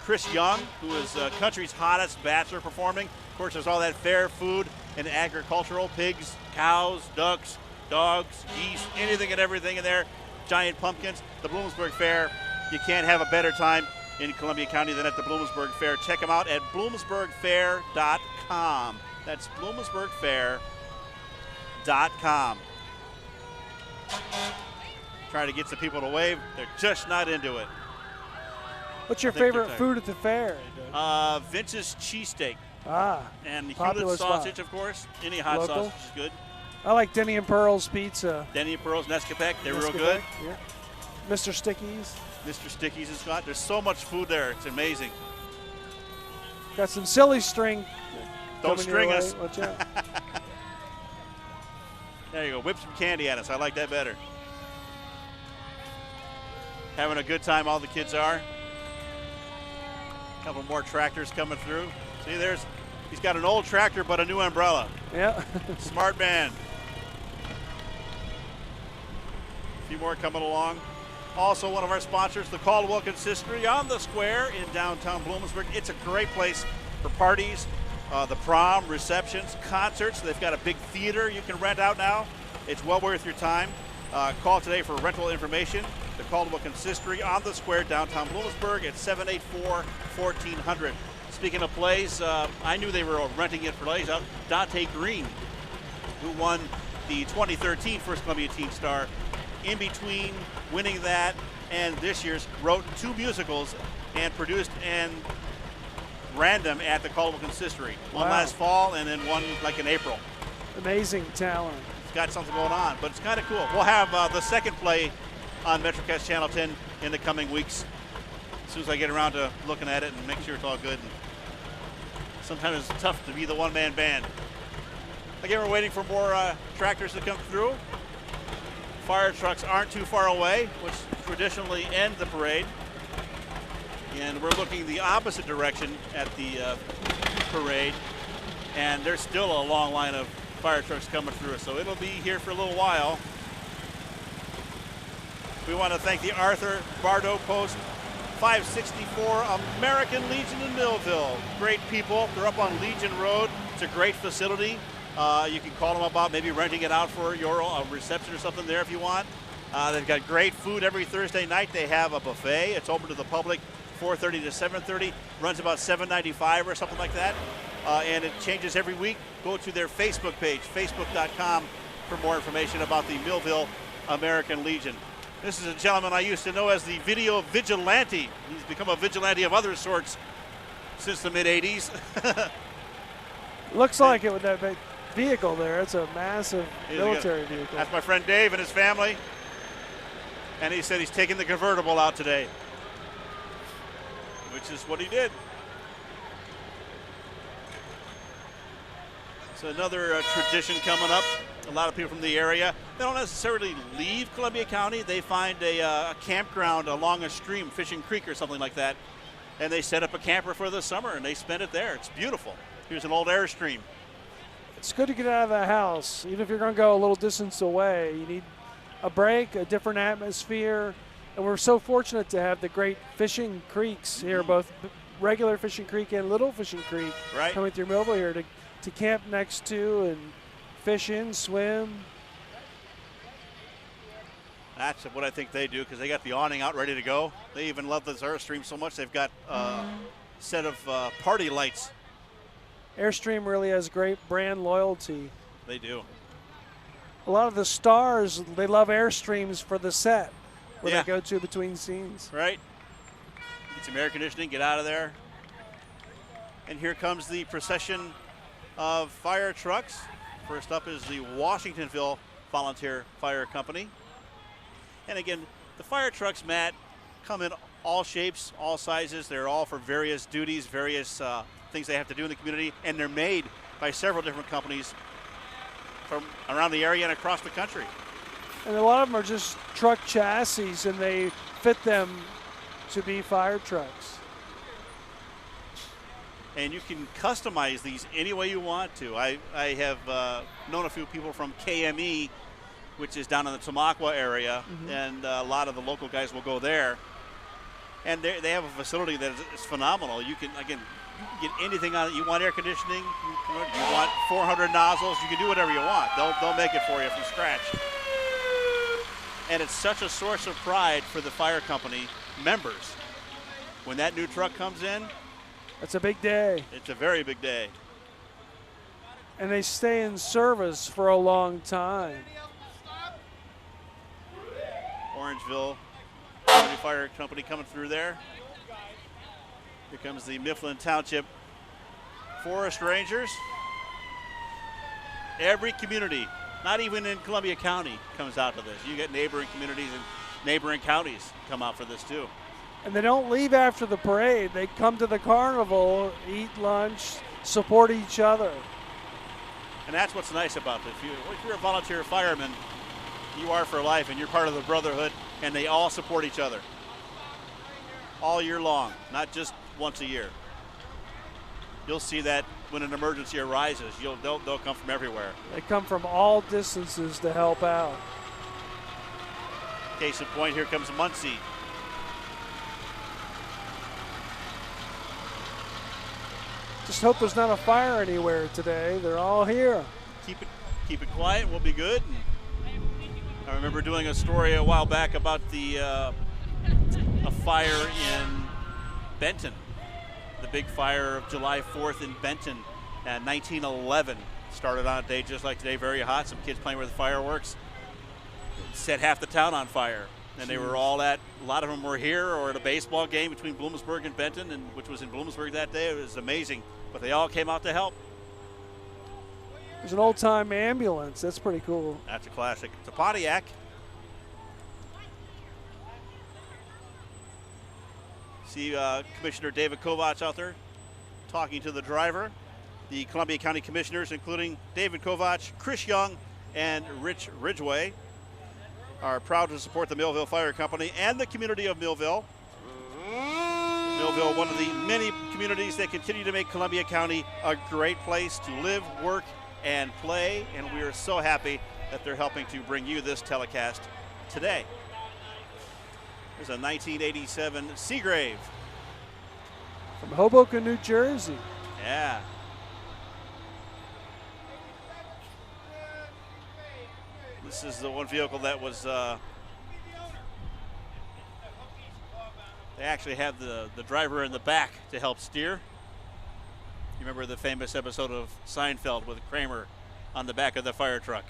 Chris Young, who is country's hottest bachelor, performing. Of course, there's all that fair food and agricultural, pigs, cows, ducks, dogs, geese, anything and everything in there. Giant pumpkins. The Bloomsburg Fair, you can't have a better time in Columbia County than at the Bloomsburg Fair. Check them out at bloomsburgfair.com. That's bloomsburgfair.com. Trying to get some people to wave. They're just not into it. What's your favorite food at the fair? Vince's cheesesteak. Ah, and popular Hewlett spot. sausage, of course. Any hot Local. sausage is good. I like Denny and Pearl's pizza. Denny and Pearl's, Nescapec, they're real Nescafé, good. Yeah. Mr. Stickies. Mr. Stickies is got. There's so much food there. It's amazing. Got some silly string. Don't coming string your us. way. Watch out. There you go. Whip some candy at us. I like that better. Having a good time, all the kids are. A couple more tractors coming through. See, he's got an old tractor but a new umbrella. Yeah. Smart man. A few more coming along. Also, one of our sponsors, the Caldwell Consistory on the Square in downtown Bloomsburg. It's a great place for parties, the prom, receptions, concerts. They've got a big theater you can rent out now. It's well worth your time. Call today for rental information. The Caldwell Consistory on the Square, downtown Bloomsburg at 784-1400. Speaking of plays, I knew they were renting it for plays. Dante Green, who won the 2013 First Columbia Teen Star. In between winning that and this year's, wrote 2 musicals and produced and ran them at the Caldwell Consistory. One last fall and then one like in April. Amazing talent. It's got something going on, but it's kind of cool. We'll have the second play on MetroCast Channel 10 in the coming weeks. As soon as I get around to looking at it and make sure it's all good. And sometimes it's tough to be the one-man band. Again, we're waiting for more tractors to come through. Fire trucks aren't too far away, which traditionally end the parade. And we're looking the opposite direction at the parade. And there's still a long line of fire trucks coming through, so it'll be here for a little while. We want to thank the Arthur Bardo Post 564 American Legion in Millville. Great people. They're up on Legion Road. It's a great facility. You can call them about maybe renting it out for your reception or something there if you want. They've got great food every Thursday night. They have a buffet. It's open to the public 4:30 to 7:30. Runs about $7.95 or something like that. And it changes every week. Go to their Facebook page, facebook.com, for more information about the Millville American Legion. This is a gentleman I used to know as the video vigilante. He's become a vigilante of other sorts since the mid-'80s. Looks like it with that big vehicle there. It's a massive military vehicle. That's my friend Dave and his family. And he said he's taking the convertible out today, which is what he did. So another tradition coming up. A lot of people from the area, they don't necessarily leave Columbia County. They find a campground along a stream, Fishing Creek or something like that, and they set up a camper for the summer and they spend it there. It's beautiful. Here's an old Airstream. It's good to get out of the house. Even if you're going to go a little distance away, you need a break, a different atmosphere. And we're so fortunate to have the great fishing creeks here, both regular Fishing Creek and Little Fishing Creek, coming through Millville here to camp next to and fish in, swim. That's what I think they do, because they got the awning out ready to go. They even love this Airstream so much they've got a set of party lights. Airstream really has great brand loyalty. They do. A lot of the stars, they love Airstreams for the set where they go to between scenes. Right. Get some air conditioning, get out of there. And here comes the procession of fire trucks. First up is the Washingtonville Volunteer Fire Company. And again, the fire trucks, Matt, come in all shapes, all sizes. They're all for various duties, various things they have to do in the community, and they're made by several different companies from around the area and across the country. And a lot of them are just truck chassis, and they fit them to be fire trucks. And you can customize these any way you want to. I have known a few people from KME, which is down in the Tamaqua area, and a lot of the local guys will go there. And they have a facility that is phenomenal. You can, again, get anything on it. You want air conditioning, you want 400 nozzles, you can do whatever you want. They'll make it for you from scratch. And it's such a source of pride for the fire company members. When that new truck comes in, it's a big day. It's a very big day. And they stay in service for a long time. Orangeville County Fire Company coming through there. Here comes the Mifflin Township Forest Rangers. Every community, not even in Columbia County, comes out to this. You get neighboring communities and neighboring counties come out for this too. And they don't leave after the parade. They come to the carnival, eat lunch, support each other. And that's what's nice about this. If you're a volunteer fireman, you are for life, and you're part of the brotherhood, and they all support each other all year long, not just once a year. You'll see that when an emergency arises. They'll come from everywhere. They come from all distances to help out. Case in point, here comes Muncie. Just hope there's not a fire anywhere today. They're all here. Keep it quiet. We'll be good. And I remember doing a story a while back about a fire in Benton, the big fire of July 4th in Benton, 1911. Started on a day just like today, very hot. Some kids playing with the fireworks. Set half the town on fire. And they were all a lot of them were here or at a baseball game between Bloomsburg and Benton, which was in Bloomsburg that day. It was amazing. But they all came out to help. There's an old-time ambulance. That's pretty cool. That's a classic. It's a Pontiac. See Commissioner David Kovach out there talking to the driver. The Columbia County Commissioners, including David Kovach, Chris Young, and Rich Ridgway, are proud to support the Millville Fire Company and the community of Millville. Millville, one of the many communities that continue to make Columbia County a great place to live, work, and play, and we are so happy that they're helping to bring you this telecast today. There's a 1987 Seagrave. From Hoboken, New Jersey. Yeah. This is the one vehicle that was, they actually have the driver in the back to help steer. You remember the famous episode of Seinfeld with Kramer on the back of the fire truck?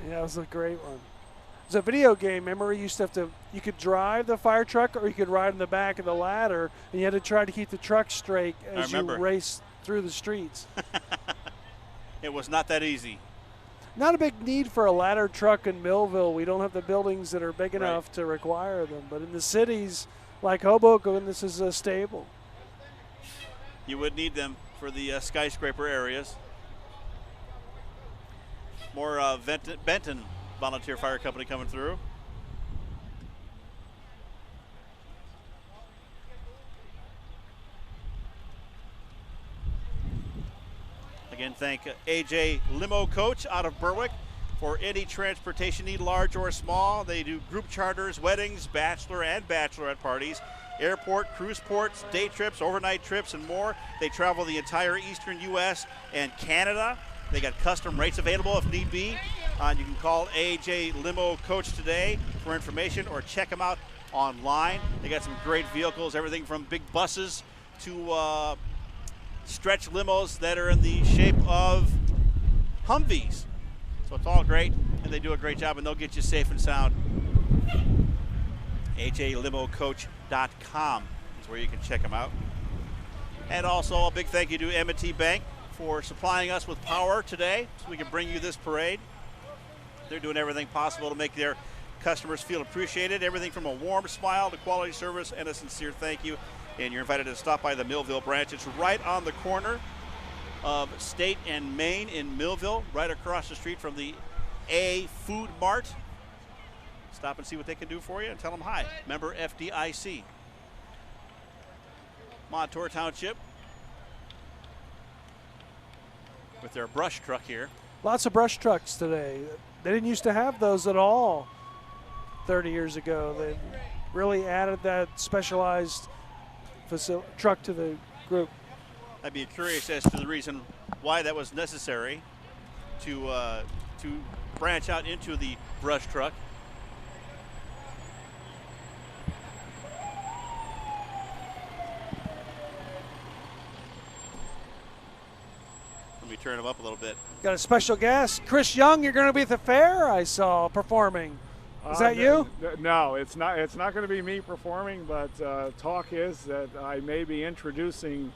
Yeah, it was a great one. was a video game. Remember, you could drive the fire truck or you could ride in the back of the ladder, and you had to try to keep the truck straight as you race through the streets. It was not that easy. Not a big need for a ladder truck in Millville. We don't have the buildings that are big enough to require them. But in the cities like Hoboken, this is stable. You would need them for the skyscraper areas. More Benton Volunteer Fire Company coming through. Again, thank AJ Limo Coach out of Berwick for any transportation need, large or small. They do group charters, weddings, bachelor and bachelorette parties, airport, cruise ports, day trips, overnight trips, and more. They travel the entire eastern U.S. and Canada. They got custom rates available if need be. You can call AJ Limo Coach today for information or check them out online. They got some great vehicles, everything from big buses to stretch limos that are in the shape of Humvees. So it's all great, and they do a great job, and they'll get you safe and sound. AJLimocoach.com is where you can check them out. And also a big thank you to M&T Bank for supplying us with power today so we can bring you this parade. They're doing everything possible to make their customers feel appreciated, everything from a warm smile to quality service and a sincere thank you. And you're invited to stop by the Millville branch. It's right on the corner of State and Main in Millville, right across the street from the A Food Mart. Stop and see what they can do for you and tell them hi. Member FDIC. Montour Township with their brush truck here. Lots of brush trucks today. They didn't used to have those at all 30 years ago. They really added that specialized truck to the group. I'd be curious as to the reason why that was necessary to branch out into the brush truck. Let me turn him up a little bit. Got a special guest, Chris Young. You're going to be at the fair, I saw, performing. Is that you? No, it's not. It's not going to be me performing, but talk is that I may be introducing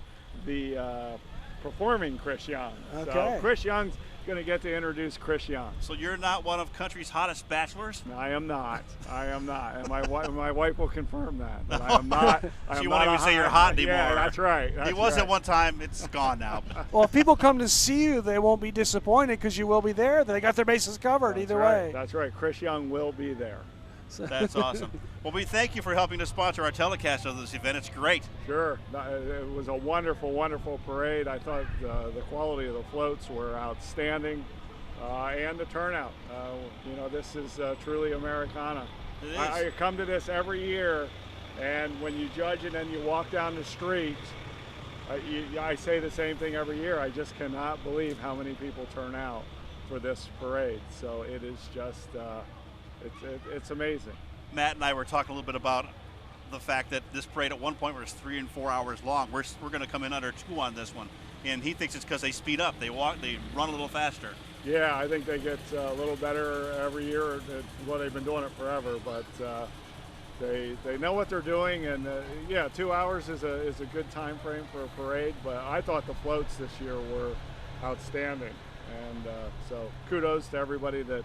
the performing Chris Young. Okay. So Chris Young's going to get to introduce Chris Young. So you're not one of country's hottest bachelors? I am not. I am not, and my wife will confirm that. But I am not. So you won't even say you're hot anymore. Yeah, that's right. He was at one time. It's gone now. Well, if people come to see you, they won't be disappointed because you will be there. They got their bases covered either way. That's right. Chris Young will be there. That's awesome. Well, we thank you for helping to sponsor our telecast of this event. It's great. Sure. It was a wonderful, wonderful parade. I thought the quality of the floats were outstanding, and the turnout. This is truly Americana. It is. I come to this every year, and when you judge it and you walk down the street, I say the same thing every year. I just cannot believe how many people turn out for this parade. So it is just... It's amazing. Matt and I were talking a little bit about the fact that this parade at one point was 3 and 4 hours long. We're going to come in under 2 on this one, and he thinks it's because they speed up. They run a little faster. Yeah, I think they get a little better every year. Well, they've been doing it forever, but they know what they're doing, and 2 hours is a good time frame for a parade. But I thought the floats this year were outstanding, and so kudos to everybody that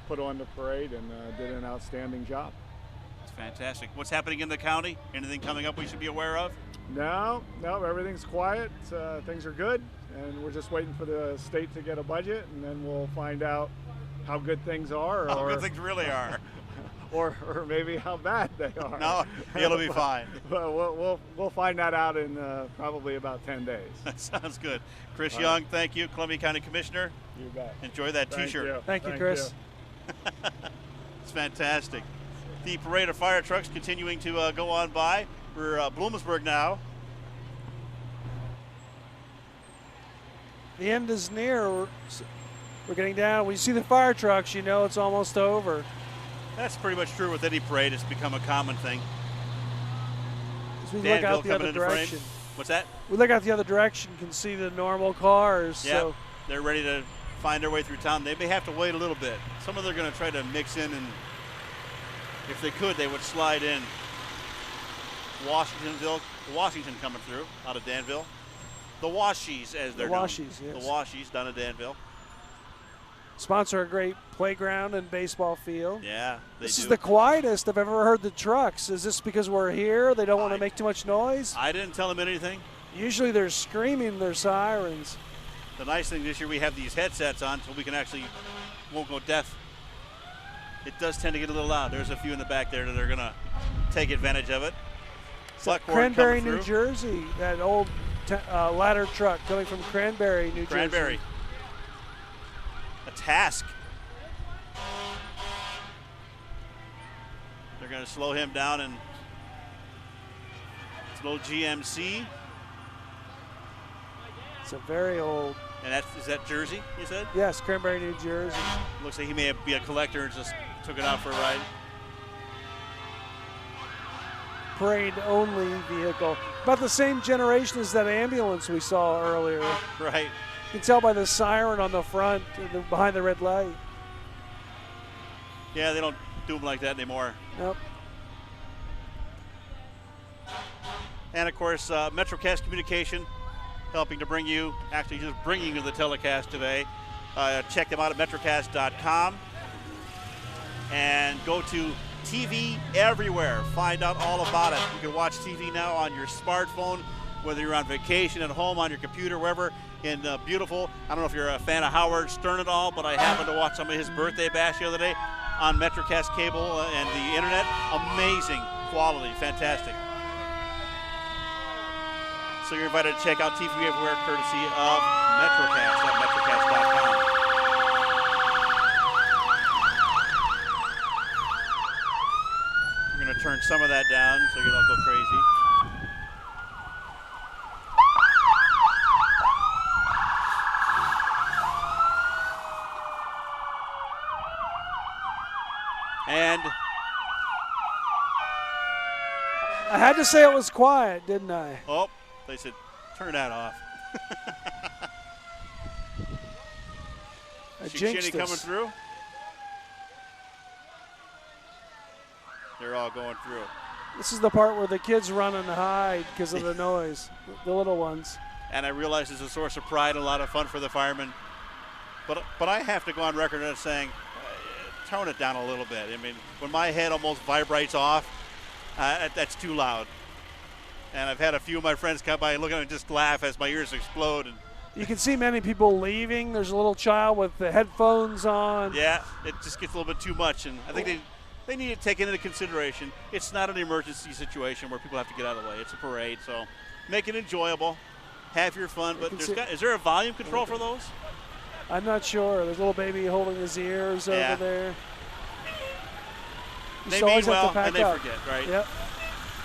put on the parade and did an outstanding job. It's fantastic. What's happening in the county? Anything coming up we should be aware of? No, everything's quiet. Things are good, and we're just waiting for the state to get a budget, and then we'll find out how good things are. How good things really are. or maybe how bad they are. No, it'll be fine. But we'll find that out in probably about 10 days. That sounds good. Chris Young, thank you, Columbia County Commissioner. You bet. Enjoy that T-shirt. Thank you, Chris. It's fantastic. The parade of fire trucks continuing to go on by. We're Bloomsburg now. The end is near. We're getting down. When you see the fire trucks, you know it's almost over. That's pretty much true with any parade. It's become a common thing. As we look out the other direction. What's that? We look out the other direction, can see the normal cars. Yeah, so they're ready to find their way through town. They may have to wait a little bit. Some of them are going to try to mix in and If they could, they would slide in Washington coming through out of Danville. The Washies, as they're known. Washies, yes. The Washies down in Danville. Sponsor a great playground and baseball field. Yeah, This is the quietest I've ever heard the trucks. Is this because we're here? They don't want to make too much noise? I didn't tell them anything. Usually they're screaming their sirens. The nice thing this year, we have these headsets on so we can actually won't go deaf. It does tend to get a little loud. There's a few in the back there that are going to take advantage of it. Cranberry, New Jersey, that old ladder truck coming from Cranberry, New Jersey. Cranberry. A task. They're going to slow him down, and it's an old GMC. It's a very old. And is that Jersey, you said? Yes, Cranberry, New Jersey. Looks like he may be a collector and just took it out for a ride. Parade-only vehicle. About the same generation as that ambulance we saw earlier. Right. You can tell by the siren on the front, behind the red light. Yeah, they don't do them like that anymore. Nope. And, of course, MetroCast Communication helping to bring you, actually just bringing you the telecast today. Check them out at metrocast.com and go to TV Everywhere. Find out all about it. You can watch TV now on your smartphone, whether you're on vacation, at home, on your computer, wherever, in beautiful. I don't know if you're a fan of Howard Stern at all, but I happened to watch some of his birthday bash the other day on MetroCast cable and the internet. Amazing quality, fantastic. So you're invited to check out TV Everywhere, courtesy of MetroCast at metrocast.com. We're going to turn some of that down so you don't go crazy. And I had to say it was quiet, didn't I? oh, they said, turn that off. I See jinxed Shinny us. coming through? They're all going through. This is the part where the kids run and hide because of the noise, the little ones. And I realize it's a source of pride and a lot of fun for the firemen. But I have to go on record as saying, tone it down a little bit. I mean, when my head almost vibrates off, that's too loud. And I've had a few of my friends come by and look at it and just laugh as my ears explode. And You can see many people leaving. There's a little child with the headphones on. yeah, it just gets a little bit too much. And I think they need to take it into consideration. It's not an emergency situation where people have to get out of the way. It's a parade, so make it enjoyable. Have your fun. But is there a volume control for those? I'm not sure. There's a little baby holding his ears over there. They mean well, and they forget, right? Yep.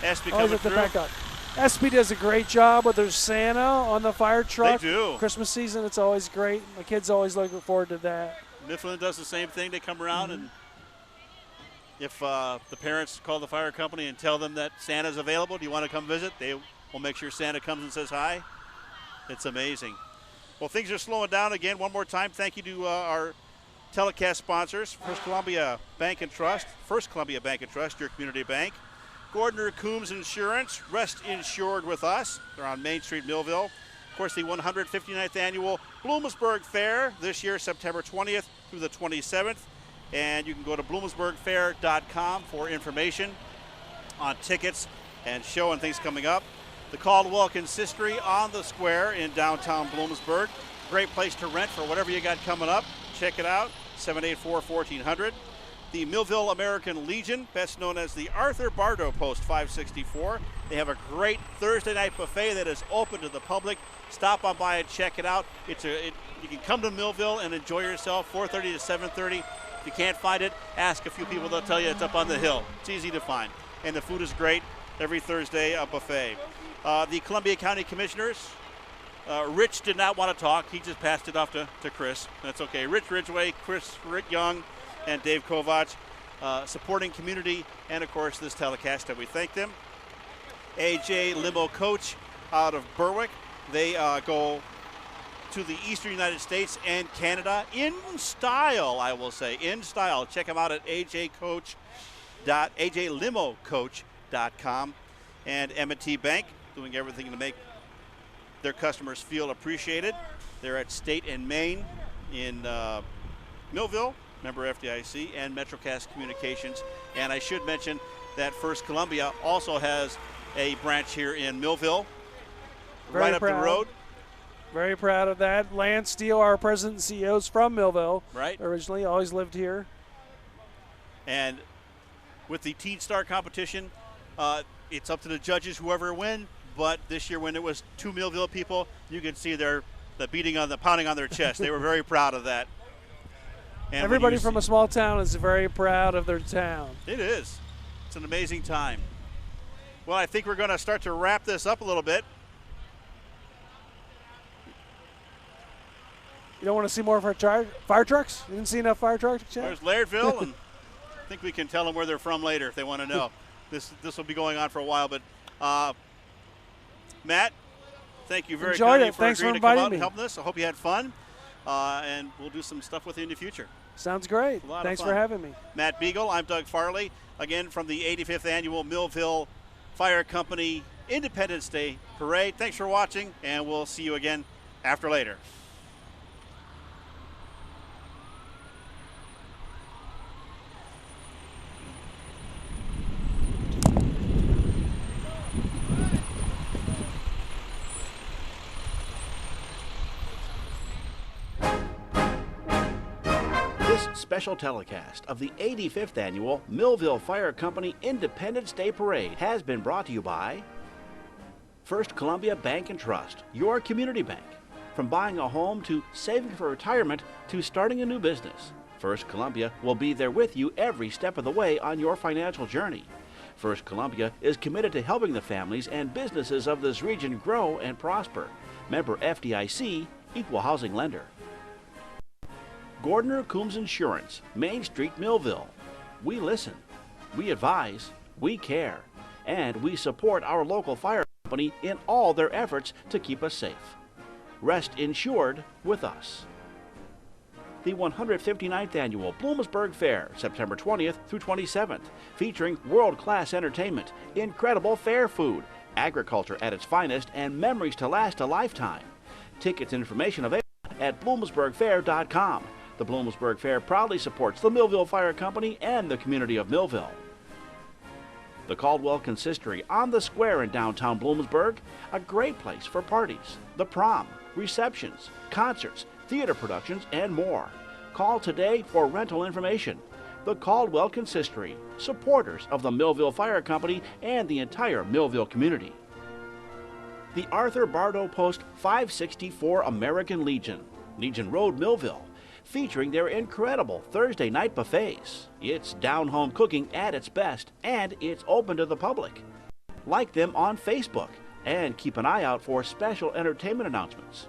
Espy Always coming have to through. back up. Espy does a great job with their Santa on the fire truck. They do. Christmas season, it's always great. My kids always look forward to that. Mifflin does the same thing. They come around, and if the parents call the fire company and tell them that Santa's available, do you want to come visit? They will make sure Santa comes and says hi. It's amazing. Well, things are slowing down again. One more time, thank you to our telecast sponsors, First Columbia Bank and Trust, your community bank. Gordner Coombs Insurance, rest insured with us. They're on Main Street, Millville. Of course, the 159th annual Bloomsburg Fair this year, September 20th through the 27th. And you can go to bloomsburgfair.com for information on tickets and show and things coming up. The Caldwell Consistory on the square in downtown Bloomsburg. Great place to rent for whatever you got coming up. Check it out, 784-1400. The Millville American Legion, best known as the Arthur Bardo Post 564. They have a great Thursday night buffet that is open to the public. Stop on by and check it out. You can come to Millville and enjoy yourself, 4:30 to 7:30. If you can't find it, ask a few people. They'll tell you it's up on the hill. It's easy to find. And the food is great. Every Thursday, a buffet. The Columbia County Commissioners, Rich did not want to talk. He just passed it off to Chris. That's okay. Rich Ridgway, Rick Young, and Dave Kovach supporting community and, of course, this telecast, and we thank them. AJ Limo Coach out of Berwick. They go to the Eastern United States and Canada in style, I will say. In style. Check them out at AJ Coach www.ajlimocoach.com. And M&T Bank, doing everything to make their customers feel appreciated. They're at State and Main in Millville, member FDIC, and MetroCast Communications. And I should mention that First Columbia also has a branch here in Millville, right up the road. Very proud of that. Lance Steele, our president and CEO, is from Millville. Right. Originally, always lived here. And with the Teen Star competition, it's up to the judges, whoever wins. But this year, when it was 2 Millville people, you can see the pounding on their chest. They were very proud of that. And everybody from a small town is very proud of their town. It is. It's an amazing time. Well, I think we're going to start to wrap this up a little bit. You don't want to see more of our fire trucks? You didn't see enough fire trucks yet? There's Lairdville, and I think we can tell them where they're from later if they want to know. This will be going on for a while, but Matt, thank you very kindly for agreeing to come out and help us. I hope you had fun, and we'll do some stuff with you in the future. Sounds great. Thanks for having me. Matt Beagle, I'm Doug Farley, again from the 85th Annual Millville Fire Company Independence Day Parade. Thanks for watching, and we'll see you again after later. This special telecast of the 85th Annual Millville Fire Company Independence Day Parade has been brought to you by First Columbia Bank and Trust, your community bank. From buying a home to saving for retirement to starting a new business, First Columbia will be there with you every step of the way on your financial journey. First Columbia is committed to helping the families and businesses of this region grow and prosper. Member FDIC, Equal Housing Lender. Gordner Coombs Insurance, Main Street, Millville. We listen, we advise, we care, and we support our local fire company in all their efforts to keep us safe. Rest insured with us. The 159th Annual Bloomsburg Fair, September 20th through 27th, featuring world-class entertainment, incredible fair food, agriculture at its finest, and memories to last a lifetime. Tickets and information available at bloomsburgfair.com. The Bloomsburg Fair proudly supports the Millville Fire Company and the community of Millville. The Caldwell Consistory on the Square in downtown Bloomsburg, a great place for parties, the prom, receptions, concerts, theater productions, and more. Call today for rental information. The Caldwell Consistory, supporters of the Millville Fire Company and the entire Millville community. The Arthur Bardo Post 564 American Legion, Legion Road, Millville, featuring their incredible Thursday night buffets. It's down-home cooking at its best, and it's open to the public. Like them on Facebook, and keep an eye out for special entertainment announcements.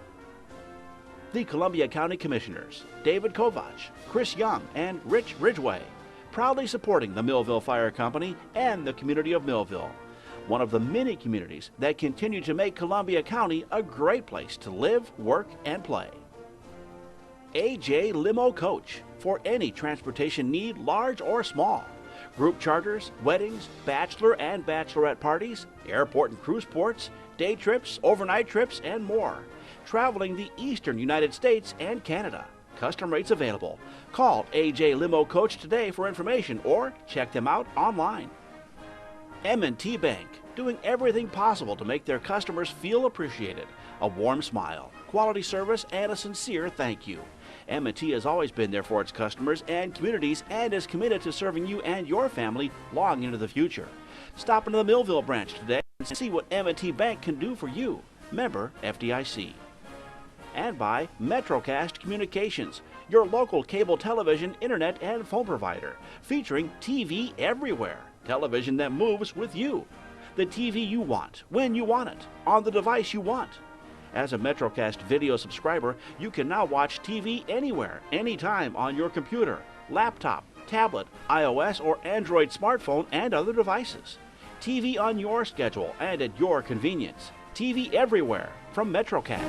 The Columbia County Commissioners, David Kovach, Chris Young, and Rich Ridgway, proudly supporting the Millville Fire Company and the community of Millville, one of the many communities that continue to make Columbia County a great place to live, work, and play. AJ Limo Coach, for any transportation need, large or small. Group charters, weddings, bachelor and bachelorette parties, airport and cruise ports, day trips, overnight trips, and more. Traveling the eastern United States and Canada. Custom rates available. Call AJ Limo Coach today for information or check them out online. M&T Bank, doing everything possible to make their customers feel appreciated. A warm smile, quality service, and a sincere thank you. M&T has always been there for its customers and communities and is committed to serving you and your family long into the future. Stop into the Millville branch today and see what M&T Bank can do for you. Member FDIC. And by MetroCast Communications, your local cable television, internet, and phone provider, featuring TV everywhere. Television that moves with you. The TV you want, when you want it, on the device you want. As a MetroCast video subscriber, you can now watch TV anywhere, anytime on your computer, laptop, tablet, iOS or Android smartphone, and other devices. TV on your schedule and at your convenience. TV everywhere from MetroCast.